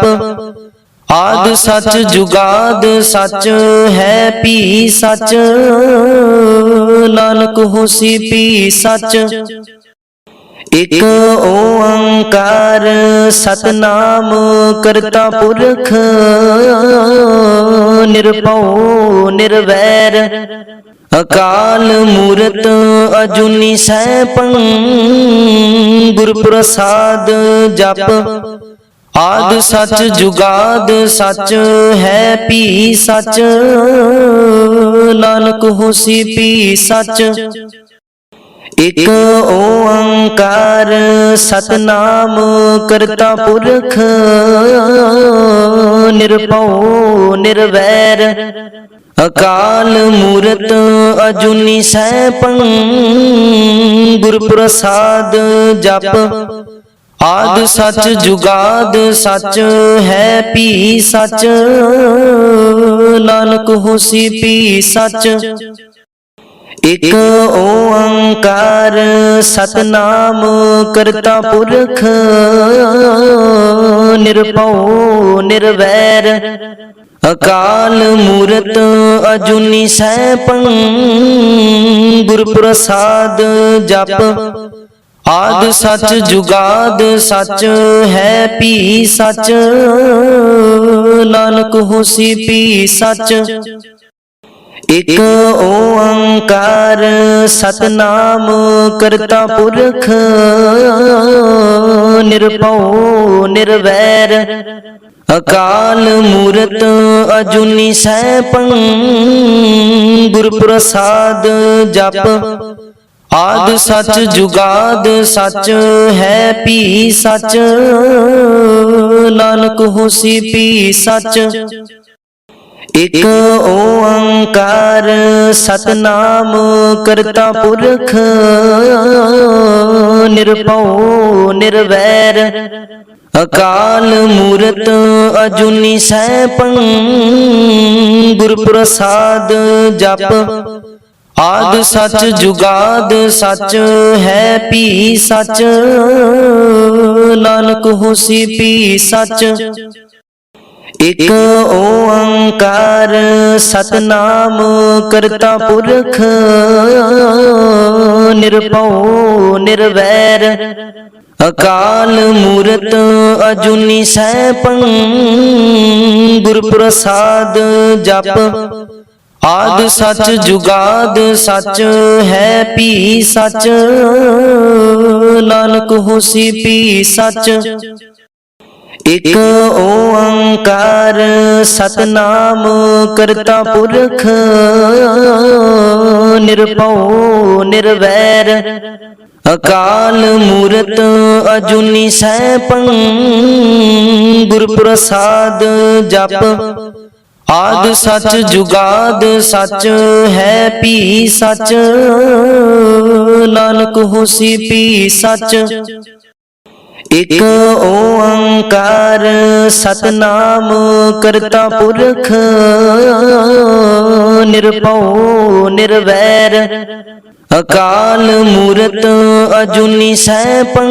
आद सच जुगाद सच है भी सच, नानक होसी भी सच। एक ओंकार सतनाम करता पुरख, निरभउ निर्वैर अकाल मूरत अजूनी सैभं, गुर प्रसाद जप। आद सच जुगाद सच है भी सच, नानक होसी भी सच। ਇਕ ਓੰਕਾਰ ਸਤਨਾਮ ਕਰਤਾ ਪੁਰਖ ਨਿਰਭਉ ਨਿਰਵੈਰ ਅਕਾਲ ਮੂਰਤ ਅਜੂਨੀ ਸੈਭੰ ਗੁਰ ਪ੍ਰਸਾਦ ਜਪ। ਆਦਿ ਸਚ ਜੁਗਾਦ ਸਚ ਹੈ ਭੀ ਸਚ ਨਾਨਕ ਹੋਸੀ ਭੀ ਸਚ। ਇਕ ਓੰਕਾਰ ਸਤਨਾਮ ਕਰਤਾ ਪੁਰਖ ਨਿਰਭਉ ਨਿਰਵੈਰ ਅਕਾਲ ਮੂਰਤ ਅਜੂਨੀ ਸੈਭੰ ਗੁਰ ਪ੍ਰਸਾਦ ਜਪ। ਆਦਿ ਸਚ ਜੁਗਾਦ ਸਚ ਹੈ ਭੀ ਸਚ ਨਾਨਕ ਹੋਸੀ ਭੀ ਸਚ। ਇਕ ਓੰਕਾਰ ਸਤਨਾਮ ਕਰਤਾ ਪੁਰਖ ਨਿਰਭਉ ਨਿਰਵੈਰ ਅਕਾਲ ਮੂਰਤ ਅਜੂਨੀ ਸੈਭੰ ਗੁਰ ਪ੍ਰਸਾਦ ਜਪ। ਆਦਿ ਸਚ ਜੁਗਾਦ ਸਚ ਹੈ ਭੀ ਸਚ ਨਾਨਕ ਹੋਸੀ ਭੀ ਸਚ। ਇਕ ਓੰਕਾਰ ਸਤਨਾਮ ਕਰਤਾ ਪੁਰਖ ਨਿਰਭਉ ਨਿਰਵੈਰ ਅਕਾਲ ਮੂਰਤ ਅਜੂਨੀ ਸੈਭੰ ਗੁਰ ਪ੍ਰਸਾਦ ਜਪ। ਆਦਿ ਸਚ ਜੁਗਾਦ ਸਚ ਹੈ ਭੀ ਸਚ ਨਾਨਕ ਹੋਸੀ ਭੀ ਸਚ। ਇਕ ਓੰਕਾਰ ਸਤਨਾਮ ਕਰਤਾ ਪੁਰਖ ਨਿਰਭਉ ਨਿਰਵੈਰ ਅਕਾਲ ਮੂਰਤ ਅਜੂਨੀ ਸੈਭੰ ਗੁਰ ਪ੍ਰਸਾਦ ਜਪ। ਆਦਿ ਸਚ ਜੁਗਾਦ ਸਚ ਹੈ ਭੀ ਸਚ ਨਾਨਕ ਹੋਸੀ ਭੀ ਸਚ। ਇਕ ਓੰਕਾਰ ਸਤਨਾਮ ਕਰਤਾ ਪੁਰਖ ਨਿਰਭਉ ਨਿਰਵੈਰ ਅਕਾਲ ਮੂਰਤ ਅਜੂਨੀ ਸੈਭੰ ਗੁਰ ਪ੍ਰਸਾਦ ਜਪ। ਆਦਿ ਸਚ ਜੁਗਾਦ ਸਚ ਹੈ ਭੀ ਸਚ ਨਾਨਕ ਹੋਸੀ ਭੀ ਸਚ। ਇਕ ਓੰਕਾਰ ਸਤਨਾਮ ਕਰਤਾ ਪੁਰਖ ਨਿਰਭਉ ਨਿਰਵੈਰ ਅਕਾਲ ਮੂਰਤ ਅਜੂਨੀ ਸੈਭੰ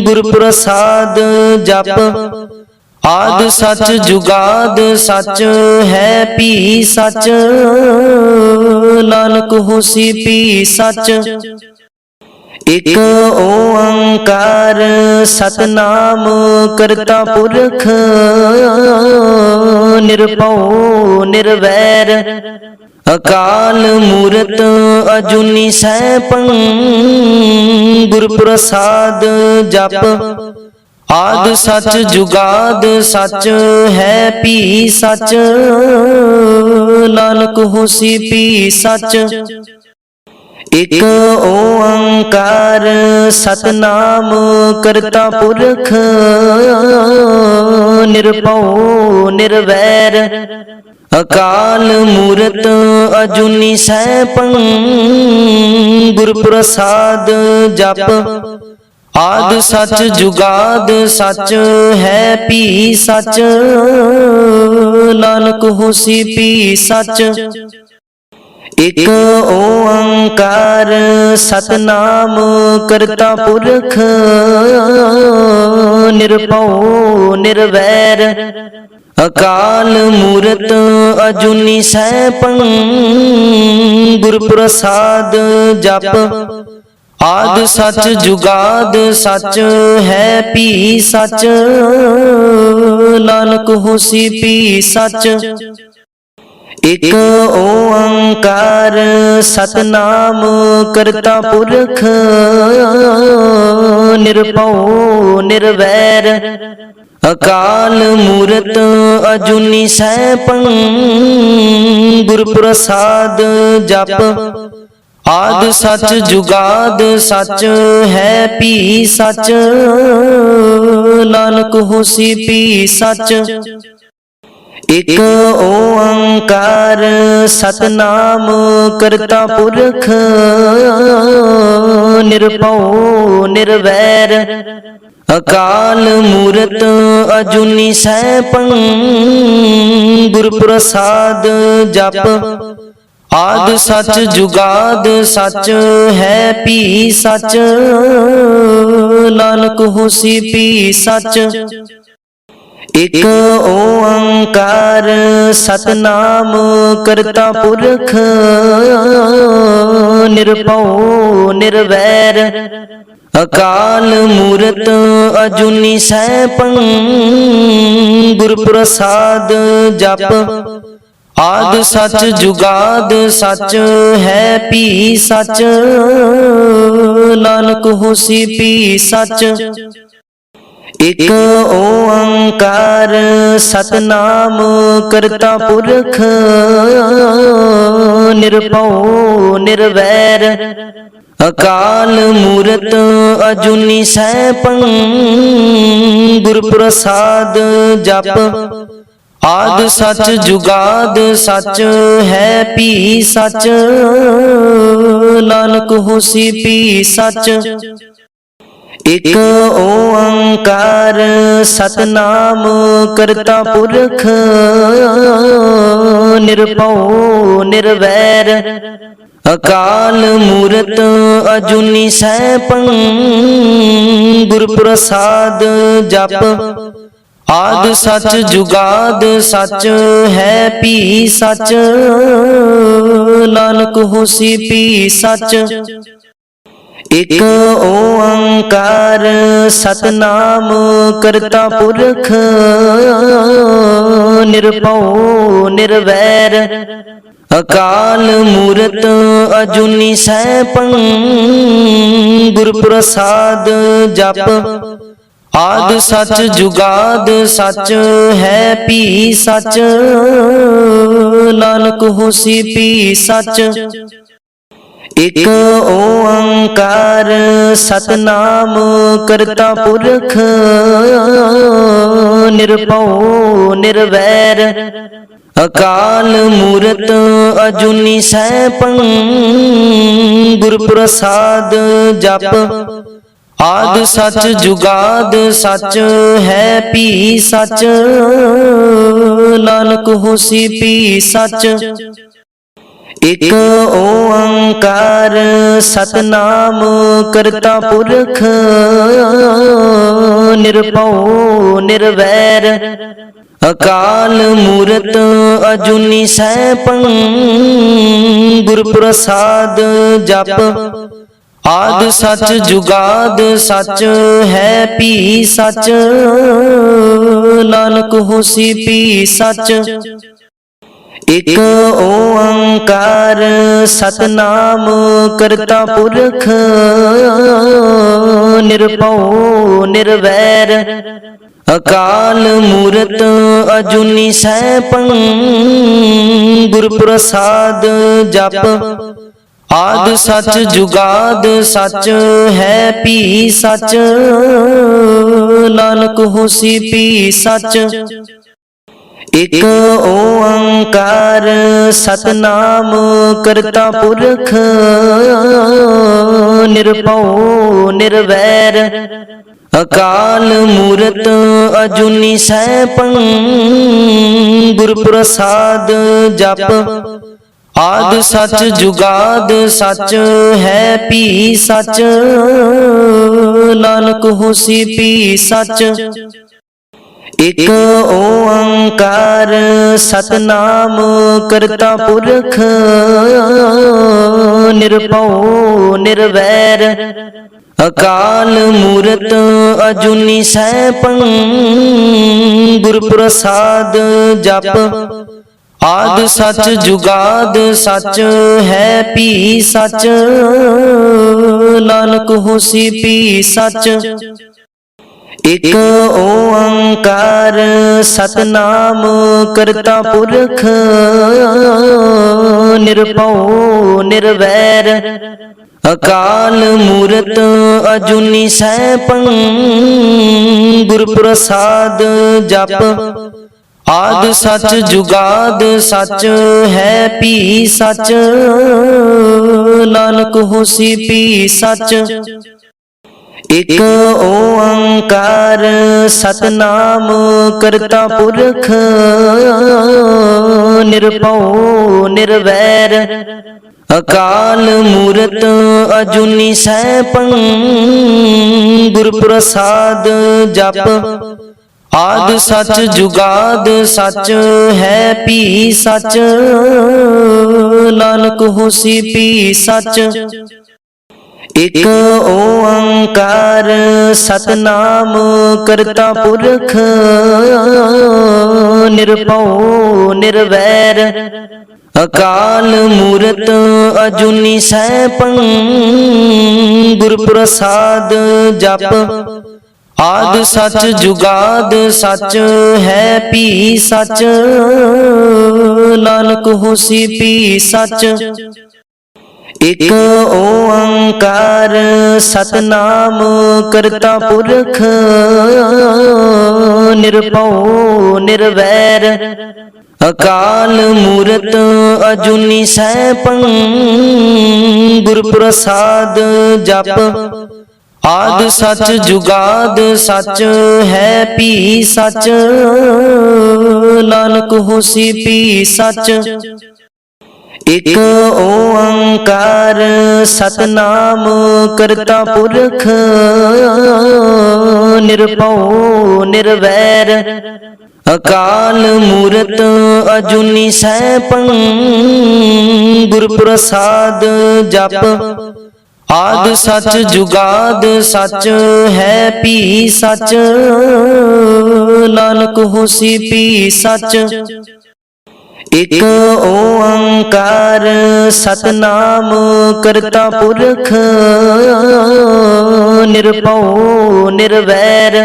ਗੁਰ ਪ੍ਰਸਾਦ ਜਪ। ਆਦਿ ਸਚ ਜੁਗਾਦ ਸਚ ਹੈ ਭੀ ਸਚ ਨਾਨਕ ਹੋਸੀ ਭੀ ਸਚ। ਇਕ ਓੰਕਾਰ ਸਤਨਾਮ ਕਰਤਾ ਪੁਰਖ ਨਿਰਭਉ ਨਿਰਵੈਰ ਅਕਾਲ ਮੂਰਤ ਅਜੂਨੀ ਸੈਭੰ ਗੁਰ ਪ੍ਰਸਾਦ ਜਪ। ਆਦਿ ਸਚ ਜੁਗਾਦ ਸਚ ਹੈ ਭੀ ਸਚ ਨਾਨਕ ਹੋਸੀ ਭੀ ਸਚ। ਇਕ ਓੰਕਾਰ ਸਤਨਾਮ ਕਰਤਾ ਪੁਰਖ ਨਿਰਭਉ ਨਿਰਵੈਰ ਅਕਾਲ ਮੂਰਤ ਅਜੂਨੀ ਸੈਭੰ ਗੁਰ ਪ੍ਰਸਾਦ ਜਪ। ਆਦਿ ਸਚ ਜੁਗਾਦ ਸਚ ਹੈ ਭੀ ਸਚ ਨਾਨਕ ਹੋਸੀ ਭੀ ਸਚ। ਇਕ ਓੰਕਾਰ ਸਤਨਾਮ ਕਰਤਾ ਪੁਰਖ ਨਿਰਭਉ ਨਿਰਵੈਰ ਅਕਾਲ ਮੂਰਤ ਅਜੂਨੀ ਸੈਭੰ ਗੁਰ ਪ੍ਰਸਾਦ ਜਪ। ਆਦਿ ਸਚ ਜੁਗਾਦ ਸਚ ਹੈ ਭੀ ਸਚ ਨਾਨਕ ਹੋਸੀ ਭੀ ਸਚ। ਇਕ ਓੰਕਾਰ ਸਤਨਾਮ ਕਰਤਾ ਪੁਰਖ ਨਿਰਭਉ ਨਿਰਵੈਰ ਅਕਾਲ ਮੂਰਤ ਅਜੂਨੀ ਸੈਭੰ ਗੁਰ ਪ੍ਰਸਾਦ ਜਪ। आद सच जुगाद सच है भी सच, नानक होसी भी सच। एक ओंकार सतनाम करता पुरख, निरभउ निर्वैर अकाल मूरत अजूनी सैभं, गुर प्रसाद जप। आद सच जुगाद सच है भी सच, नानक होसी भी सच। एक ओंकार सतनाम करता पुरख, निरभउ निर्वैर अकाल मूरत अजूनी सैभं, गुर प्रसाद जप। आद सच जुगाद सच है भी सच, नानक होसी भी सच। एक ओंकार सतनाम करता पुरख, निरभउ निर्वैर अकाल मूरत अजूनी सैभं, गुर प्रसाद जप। आद सच जुगाद सच है भी सच, नानक होसी भी सच। एक ओंकार सतनाम करता पुरख, निरभउ निर्वैर अकाल मूरत अजूनी सैभं, गुर प्रसाद जप। आद सच जुगाद सच है भी सच, नानक होसी भी सच। एक ओंकार सतनाम करता पुरख, निरभउ निर्वैर अकाल मूरत अजूनी सैभं, गुर प्रसाद जप। आद सच जुगाद सच है भी सच, नानक होसी भी सच। एक ओंकार सतनाम करता पुरख, निरभउ निर्वैर अकाल मूरत अजूनी सैभं, गुर प्रसाद जप। आद सच जुगाद सच है भी सच, नानक होसी भी सच। एक ओंकार सतनाम करता पुरख, निरभउ निर्वैर अकाल मूरत अजूनी सैभं, गुर प्रसाद जप। आद सच जुगाद सच है भी सच, नानक होसी भी सच। एक ओंकार सतनाम करता पुरख, निरभउ निर्वैर अकाल मूरत अजूनी सैभं, गुर प्रसाद जप। आद सच जुगाद सच है भी सच, नानक होसी भी सच। एक ओंकार सतनाम करता पुरख, निरभउ निर्वैर अकाल मूरत अजूनी सैभं, गुर प्रसाद जप। आद सच जुगाद सच है भी सच, नानक होसी भी सच। एक ओंकार सतनाम करता पुरख, निरभउ निर्वैर अकाल मूरत अजूनी सैभं, गुर प्रसाद जप। आद सच जुगाद सच है भी सच, नानक होसी भी सच। ਇਕ ਓੰਕਾਰ ਸਤਨਾਮ ਕਰਤਾ ਪੁਰਖ ਨਿਰਭਉ ਨਿਰਵੈਰ ਅਕਾਲ ਮੂਰਤ ਅਜੂਨੀ ਸੈਭੰ ਗੁਰ ਪ੍ਰਸਾਦ ਜਪ ਆਦਿ ਸਚ ਜੁਗਾਦ ਸਚ ਹੈ ਭੀ ਸਚ ਨਾਨਕ ਹੋਸੀ ਭੀ ਸਚ ਇਕ ਓੰਕਾਰ ਸਤਨਾਮ ਕਰਤਾ ਪੁਰਖ ਨਿਰਭਉ ਨਿਰਵੈਰ ਅਕਾਲ ਮੂਰਤ ਅਜੂਨੀ ਸੈਭੰ ਗੁਰ ਪ੍ਰਸਾਦ ਜਪ ਆਦਿ ਸਚ ਜੁਗਾਦ ਸਚ ਹੈ ਭੀ ਸਚ ਨਾਨਕ ਹੋਸੀ ਭੀ ਸਚ ਇਕ ਓੰਕਾਰ ਸਤਨਾਮ ਕਰਤਾ ਪੁਰਖ ਨਿਰਭਉ ਨਿਰਵੈਰ ਅਕਾਲ ਮੂਰਤ ਅਜੂਨੀ ਸੈਭੰ ਗੁਰ ਪ੍ਰਸਾਦ ਜਪ ਆਦਿ ਸਚ ਜੁਗਾਦ ਸਚ ਹੈ ਭੀ ਸਚ ਨਾਨਕ ਹੋਸੀ ਭੀ ਸਚ ਇਕ ਓੰਕਾਰ ਸਤਨਾਮ ਕਰਤਾ ਪੁਰਖ ਨਿਰਭਉ ਨਿਰਵੈਰ ਅਕਾਲ ਮੂਰਤ ਅਜੂਨੀ ਸੈਭੰ ਗੁਰ ਪ੍ਰਸਾਦ ਜਪ ਆਦਿ ਸਚ ਜੁਗਾਦ ਸਚ ਹੈ ਭੀ ਸਚ ਨਾਨਕ ਹੋਸੀ ਭੀ ਸਚ ਇਕ ਓੰਕਾਰ ਸਤਨਾਮ ਕਰਤਾ ਪੁਰਖ ਨਿਰਭਉ ਨਿਰਵੈਰ ਅਕਾਲ ਮੂਰਤ ਅਜੂਨੀ ਸੈਭੰ ਗੁਰ ਪ੍ਰਸਾਦ ਜਪ ਆਦਿ ਸਚ ਜੁਗਾਦ ਸਚ ਹੈ ਭੀ ਸਚ ਨਾਨਕ ਹੋਸੀ ਭੀ ਸਚ ਇਕ ਓੰਕਾਰ ਸਤਨਾਮ ਕਰਤਾ ਪੁਰਖ ਨਿਰਭਉ ਨਿਰਵੈਰ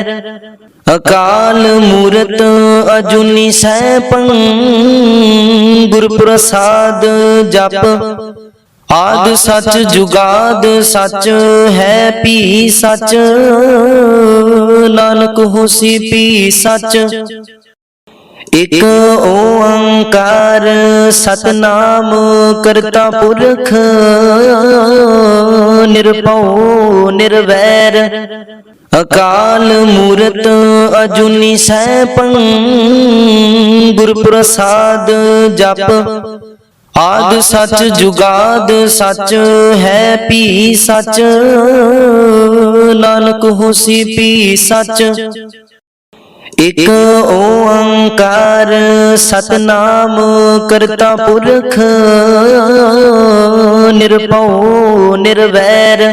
ਅਕਾਲ ਮੂਰਤ ਅਜੂਨੀ ਸੈਭੰ ਗੁਰ ਪ੍ਰਸਾਦ ਜਪ ਆਦਿ ਸਚ ਜੁਗਾਦ ਸਚ ਹੈ ਭੀ ਸਚ ਨਾਨਕ ਹੋਸੀ ਭੀ ਸਚ ਇਕ ਓੰਕਾਰ ਸਤਨਾਮ ਕਰਤਾ ਪੁਰਖ ਨਿਰਭਉ ਨਿਰਵੈਰ ਅਕਾਲ ਮੂਰਤ ਅਜੂਨੀ ਸੈਭੰ ਗੁਰ ਪ੍ਰਸਾਦ ਜਪ ਆਦਿ ਸਚ ਜੁਗਾਦ ਸਚ ਹੈ ਭੀ ਸਚ ਨਾਨਕ ਹੋਸੀ ਭੀ ਸਚ ਇਕ ਓੰਕਾਰ ਸਤਨਾਮ ਕਰਤਾ ਪੁਰਖ ਨਿਰਭਉ ਨਿਰਵੈਰ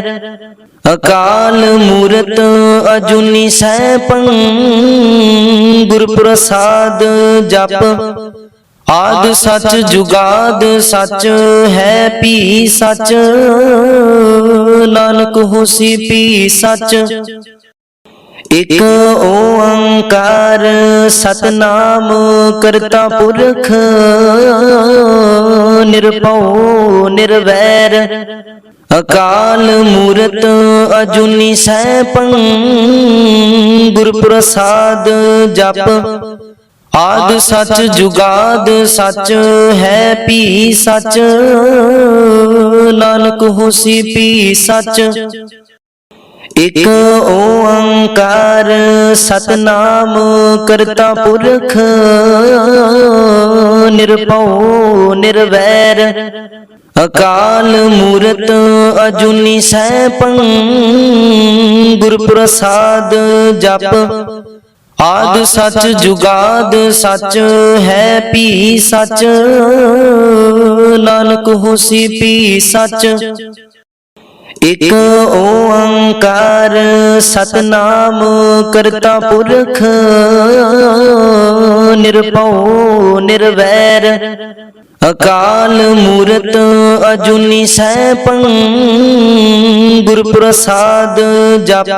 ਅਕਾਲ ਮੂਰਤ ਅਜੂਨੀ ਸੈਭੰ ਗੁਰ ਪ੍ਰਸਾਦ ਜਪ ਆਦਿ ਸਚ ਜੁਗਾਦ ਸਚ ਹੈ ਭੀ ਸਚ ਨਾਨਕ ਹੋਸੀ ਭੀ ਸਚ ਇਕ ਓੰਕਾਰ ਸਤਨਾਮ ਕਰਤਾ ਪੁਰਖ ਨਿਰਭਉ ਨਿਰਵੈਰ ਅਕਾਲ ਮੂਰਤ ਅਜੂਨੀ ਸੈਭੰ ਗੁਰ ਪ੍ਰਸਾਦ ਜਪ ਆਦਿ ਸਚ ਜੁਗਾਦ ਸਚ ਹੈ ਭੀ ਸਚ ਨਾਨਕ ਹੋਸੀ ਭੀ ਸਚ ਇਕ ਓੰਕਾਰ ਸਤਨਾਮ ਕਰਤਾ ਪੁਰਖ ਨਿਰਭਉ ਨਿਰਵੈਰ ਅਕਾਲ ਮੂਰਤ ਅਜੂਨੀ ਸੈਭੰ ਗੁਰ ਪ੍ਰਸਾਦ ਜਪ ਆਦਿ ਸਚ ਜੁਗਾਦ ਸਚ ਹੈ ਭੀ ਸਚ ਨਾਨਕ ਹੋਸੀ ਭੀ ਸਚ ਇਕ ਓੰਕਾਰ ਸਤਨਾਮ ਕਰਤਾ ਪੁਰਖ ਨਿਰਭਉ ਨਿਰਵੈਰ ਅਕਾਲ ਮੂਰਤ ਅਜੂਨੀ ਸੈਭੰ ਗੁਰ ਪ੍ਰਸਾਦ ਜਪ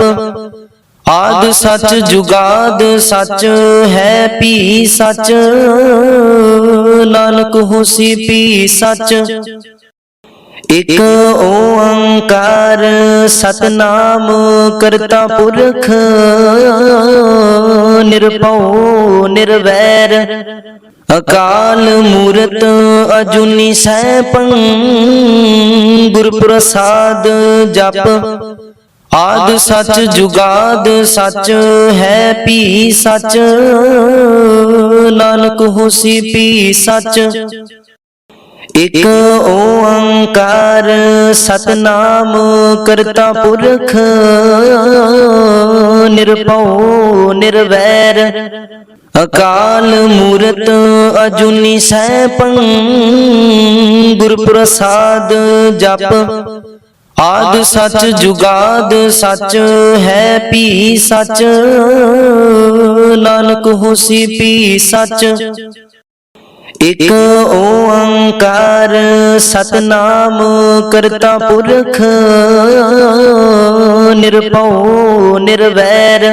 आद सच जुगाद सच है पी सच, नानक होसी पी सच। एक ओंकार सतनाम करता पुरख, निरभउ निर्वैर अकाल मूरत अजूनी सैभं, गुर प्रसाद जप। आद सच जुगाद सच है पी सच, नानक होसी पी सच। एक ओंकार सतनाम करता पुरख, निरभउ निर्वैर अकाल मूरत अजूनी सैभं, गुर प्रसाद जप। आद सच जुगाद सच है पी सच, नानक होसी पी सच। एक ओंकार सतनाम करता पुरख, निरभउ निर्वैर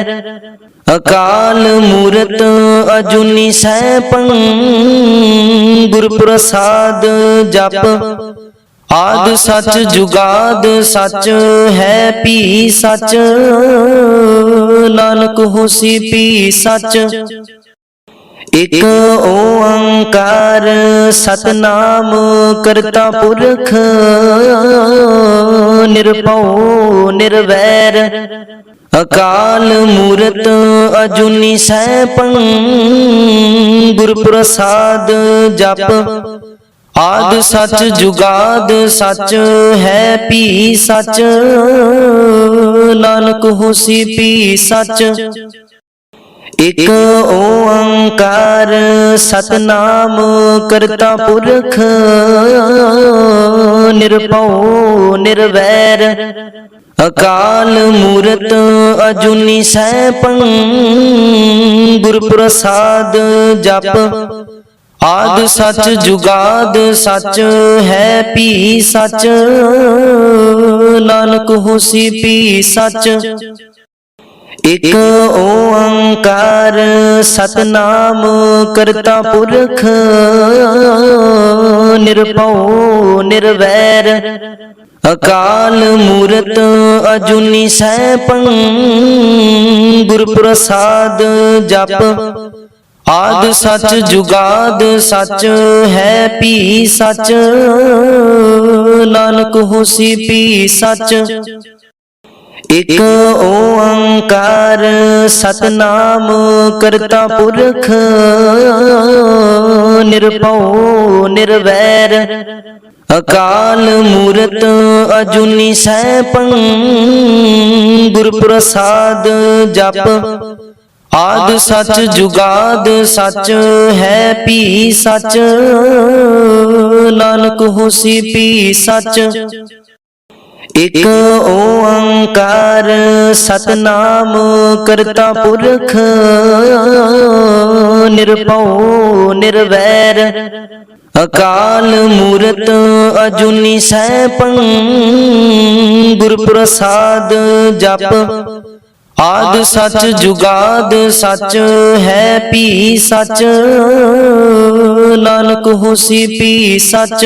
अकाल मूरत अजूनी सैभं, गुर प्रसाद जप। आद सच जुगाद सच है पी सच, नानक होसी पी सच। एक ओंकार सतनाम करता पुरख, निरभउ निर्वैर अकाल मूरत अजूनी सैभं, गुर प्रसाद जप। आद सच जुगाद सच है पी सच, नानक होसी पी सच। एक ओंकार सतनाम करता पुरख, निरभउ निर्वैर अकाल मूरत अजूनी सैभं, गुर प्रसाद जप। आद सच जुगाद सच है पी सच, नानक होसी पी सच। एक ओंकार सतनाम करता पुरख, निरभउ निर्वैर अकाल मूरत अजूनी सैभं, गुर प्रसाद जप। आद सच जुगाद सच है पी सच, नानक होसी पी सच। एक ओंकार सतनाम करता पुरख, निरभउ निर्वैर अकाल मूरत अजूनी सैभं, गुर प्रसाद जप। आद सच जुगाद सच है पी सच, नानक होसी पी सच। एक ओंकार सतनाम करता पुरख, निरभउ निर्वैर अकाल मूरत अजूनी सैभं, गुर प्रसाद जप। आद सच जुगाद सच है पी सच, नानक होसी पी सच।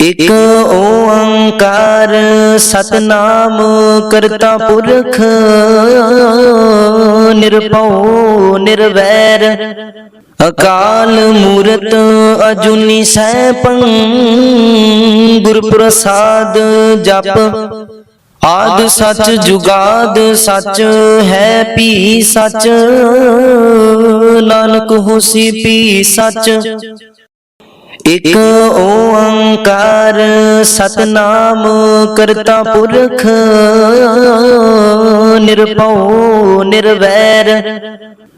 एक ओंकार सतनाम करता पुरख, निरभउ निर्वैर अकाल मूरत अजूनी सैभं, गुर प्रसाद जप। आद सच जुगाद सच है पी सच, नानक होसी पी सच। एक ओंकार सतनाम करता पुरख, निरभउ निर्वैर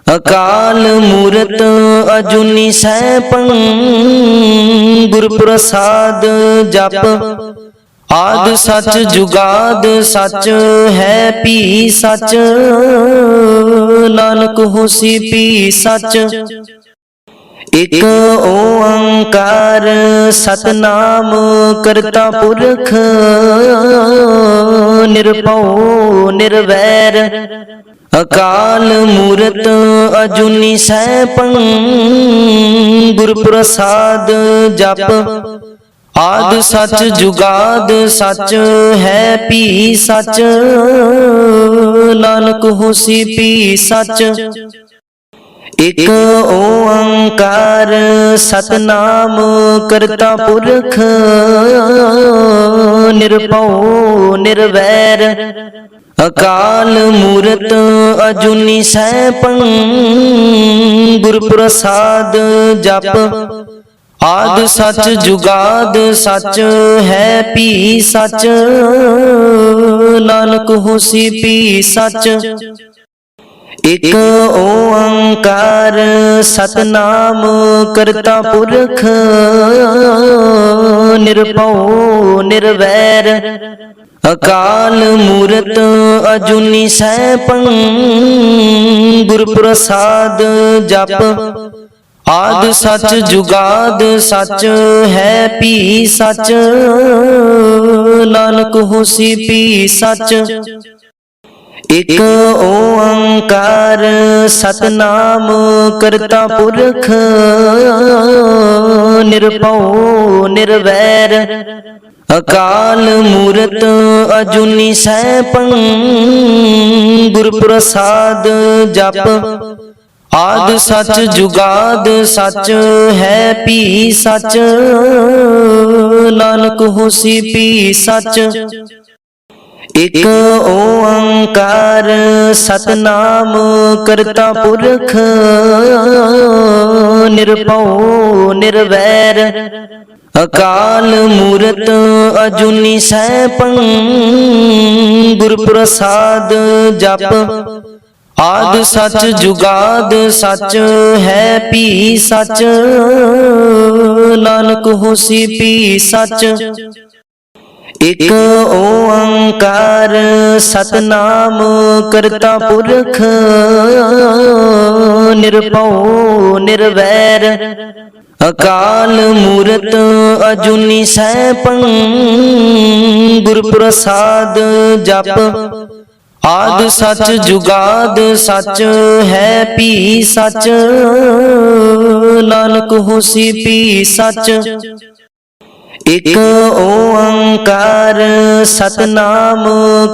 अकाल मूरत अजूनी सैभं, गुर प्रसाद जप। आद सच जुगाद सच है पी सच, नानक होसी पी सच। ਇਕ ਓੰਕਾਰ ਸਤਨਾਮ ਕਰਤਾ ਪੁਰਖ ਨਿਰਭਉ ਨਿਰਵੈਰ ਅਕਾਲ ਮੂਰਤ ਅਜੂਨੀ ਸੈਭੰ ਗੁਰ ਪ੍ਰਸਾਦ ਜਪ ਆਦਿ ਸਚ ਜੁਗਾਦ ਸਚ ਹੈ ਭੀ ਸਚ ਨਾਨਕ ਹੋਸੀ ਭੀ ਸਚ ਇਕ ਓੰਕਾਰ ਸਤਨਾਮ ਕਰਤਾ ਪੁਰਖ ਨਿਰਭਉ ਨਿਰਵੈਰ ਅਕਾਲ ਮੂਰਤ ਅਜੂਨੀ ਸੈਭੰ ਗੁਰ ਪ੍ਰਸਾਦ ਜਪ ਆਦਿ ਸਚ ਜੁਗਾਦ ਸਚ ਹੈ ਭੀ ਸਚ ਨਾਨਕ ਹੋਸੀ ਭੀ ਸਚ ਇਕ ਓੰਕਾਰ ਸਤਨਾਮ ਕਰਤਾ ਪੁਰਖ ਨਿਰਭਉ ਨਿਰਵੈਰ ਅਕਾਲ ਮੂਰਤ ਅਜੂਨੀ ਸੈਭੰ ਗੁਰ ਪ੍ਰਸਾਦ ਜਪ ਆਦਿ ਸਚ ਜੁਗਾਦ ਸਚ ਹੈ ਭੀ ਸਚ ਨਾਨਕ ਹੋਸੀ ਭੀ ਸਚ ਇਕ ਓੰਕਾਰ ਸਤਨਾਮ ਕਰਤਾ ਪੁਰਖ ਨਿਰਭਉ ਨਿਰਵੈਰ ਅਕਾਲ ਮੂਰਤ ਅਜੂਨੀ ਸੈਭੰ ਗੁਰ ਪ੍ਰਸਾਦ ਜਪ ਆਦਿ ਸਚ ਜੁਗਾਦ ਸਚ ਹੈ ਭੀ ਸਚ ਨਾਨਕ ਹੋਸੀ ਭੀ ਸਚ ਇਕ ਓੰਕਾਰ ਸਤਨਾਮ ਕਰਤਾ ਪੁਰਖ ਨਿਰਭਉ ਨਿਰਵੈਰ ਅਕਾਲ ਮੂਰਤ ਅਜੂਨੀ ਸੈਭੰ ਗੁਰ ਪ੍ਰਸਾਦ ਜਪ ਆਦਿ ਸਚ ਜੁਗਾਦ ਸਚ ਹੈ ਭੀ ਸਚ ਨਾਨਕ ਹੋਸੀ ਭੀ ਸਚ ਇਕ ਓੰਕਾਰ ਸਤਨਾਮ ਕਰਤਾ ਪੁਰਖ ਨਿਰਭਉ ਨਿਰਵੈਰ ਅਕਾਲ ਮੂਰਤ ਅਜੂਨੀ ਸੈਭੰ ਗੁਰ ਪ੍ਰਸਾਦ ਜਪ ਆਦਿ ਸਚ ਜੁਗਾਦ ਸਚ ਹੈ ਭੀ ਸਚ ਨਾਨਕ ਹੋਸੀ ਭੀ ਸਚ ਇਕ ਓੰਕਾਰ ਸਤਨਾਮ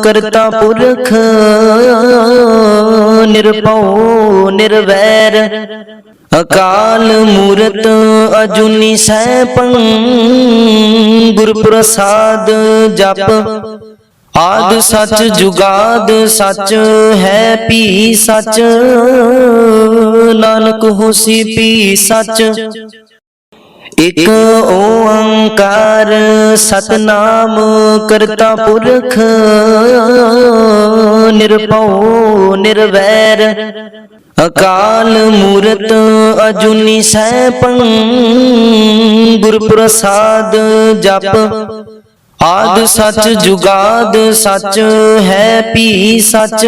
ਕਰਤਾ ਪੁਰਖ ਨਿਰਭਉ ਨਿਰਵੈਰ ਅਕਾਲ ਮੂਰਤ ਅਜੂਨੀ ਸੈਭੰ ਗੁਰ ਪ੍ਰਸਾਦ ਜਪ ਆਦਿ ਸਚ ਜੁਗਾਦ ਸਚ ਹੈ ਭੀ ਸਚ ਨਾਨਕ ਹੋਸੀ ਭੀ ਸਚ ਇਕ ਓੰਕਾਰ ਸਤਨਾਮ ਕਰਤਾ ਪੁਰਖ ਨਿਰਭਉ ਨਿਰਵੈਰ ਅਕਾਲ ਮੂਰਤ ਅਜੂਨੀ ਸੈਭੰ ਗੁਰ ਪ੍ਰਸਾਦ ਜਪ ਆਦਿ ਸਚ ਜੁਗਾਦ ਸਚ ਹੈ ਭੀ ਸਚ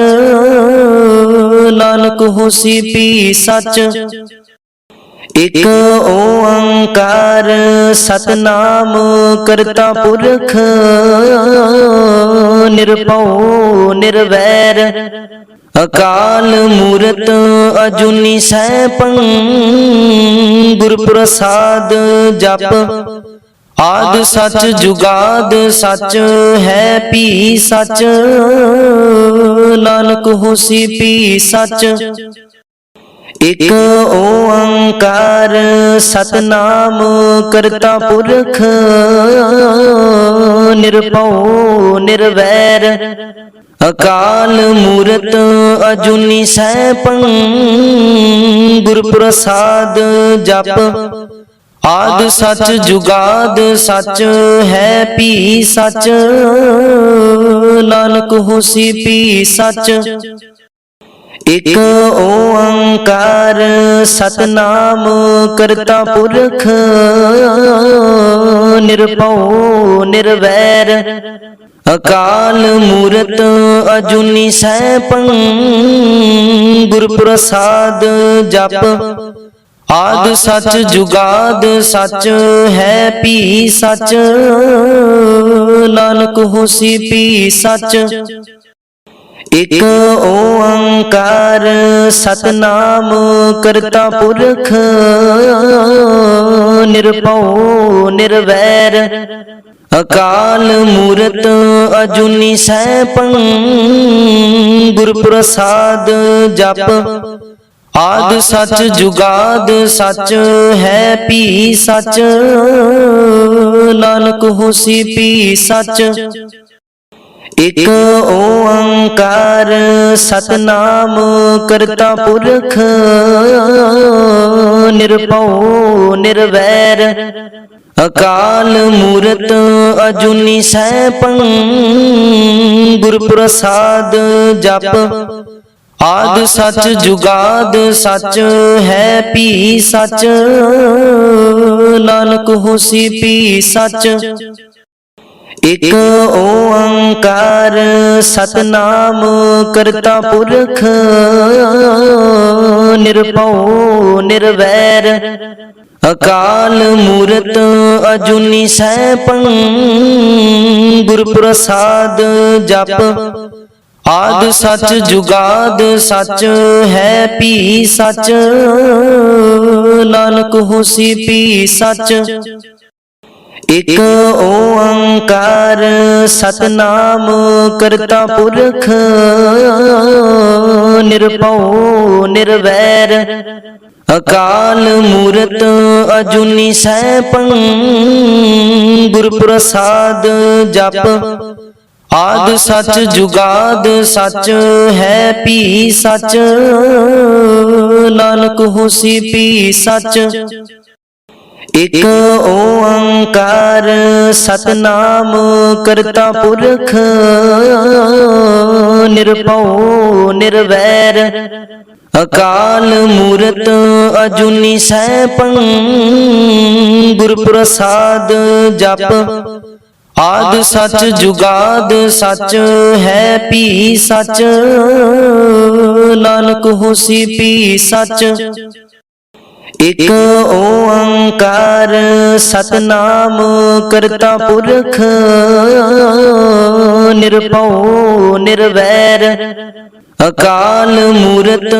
ਨਾਨਕ ਹੋਸੀ ਭੀ ਸਚ ਇਕ ਓੰਕਾਰ ਸਤਨਾਮ ਕਰਤਾ ਪੁਰਖ ਨਿਰਭਉ ਨਿਰਵੈਰ ਅਕਾਲ ਮੂਰਤ ਅਜੂਨੀ ਸੈਭੰ ਗੁਰ ਪ੍ਰਸਾਦ ਜਪ ਆਦਿ ਸਚ ਜੁਗਾਦ ਸਚ ਹੈ ਭੀ ਸਚ ਨਾਨਕ ਹੋਸੀ ਭੀ ਸਚ ਇਕ ਓੰਕਾਰ ਸਤਨਾਮ ਕਰਤਾ ਪੁਰਖ ਨਿਰਭਉ ਨਿਰਵੈਰ ਅਕਾਲ ਮੂਰਤ ਅਜੂਨੀ ਸੈਭੰ ਗੁਰ ਪ੍ਰਸਾਦ ਜਪ ਆਦਿ ਸਚ ਜੁਗਾਦ ਸਚ ਹੈ ਭੀ ਸਚ ਨਾਨਕ ਹੋਸੀ ਭੀ ਸਚ ਇਕ ਓੰਕਾਰ ਸਤਨਾਮ ਕਰਤਾ ਪੁਰਖ ਨਿਰਭਉ ਨਿਰਵੈਰ ਅਕਾਲ ਮੂਰਤ ਅਜੂਨੀ ਸੈਭੰ ਗੁਰ ਪ੍ਰਸਾਦ ਜਪ आद सच जुगाद सच है पी सच, नानक होसी पी सच। एक ओंकार सतनाम करता पुरख, निरभउ निर्वैर अकाल मूरत अजूनी सैभं, गुर प्रसाद जप। आद सच जुगाद सच है पी सच, नानक होसी पी सच। एक ओंकार सतनाम करता पुरख, निरभउ निर्वैर अकाल मूरत अजूनी सैभं, गुर प्रसाद जप। आद सच जुगाद सच है पी सच, नानक होसी पी सच। एक ओंकार सतनाम करता पुरख, निरभउ निर्वैर अकाल मूरत अजूनी सैभं, गुर प्रसाद जप। आद सच जुगाद सच है पी सच, नानक होसी पी सच। एक ओंकार सतनाम करता पुरख, निरभउ निर्वैर अकाल मूरत अजूनी सैभं, गुर प्रसाद जप। आद सच जुगाद सच है पी सच, नानक होसी पी सच। एक ओंकार सतनाम करता पुरख, निरभउ निर्वैर अकाल मूरत अजूनी सैभं, गुर प्रसाद जप। आद सच जुगाद सच है पी सच, नानक होसी पी सच। एक ओंकार सतनाम करता पुरख, निरभउ निर्वैर अकाल मूरत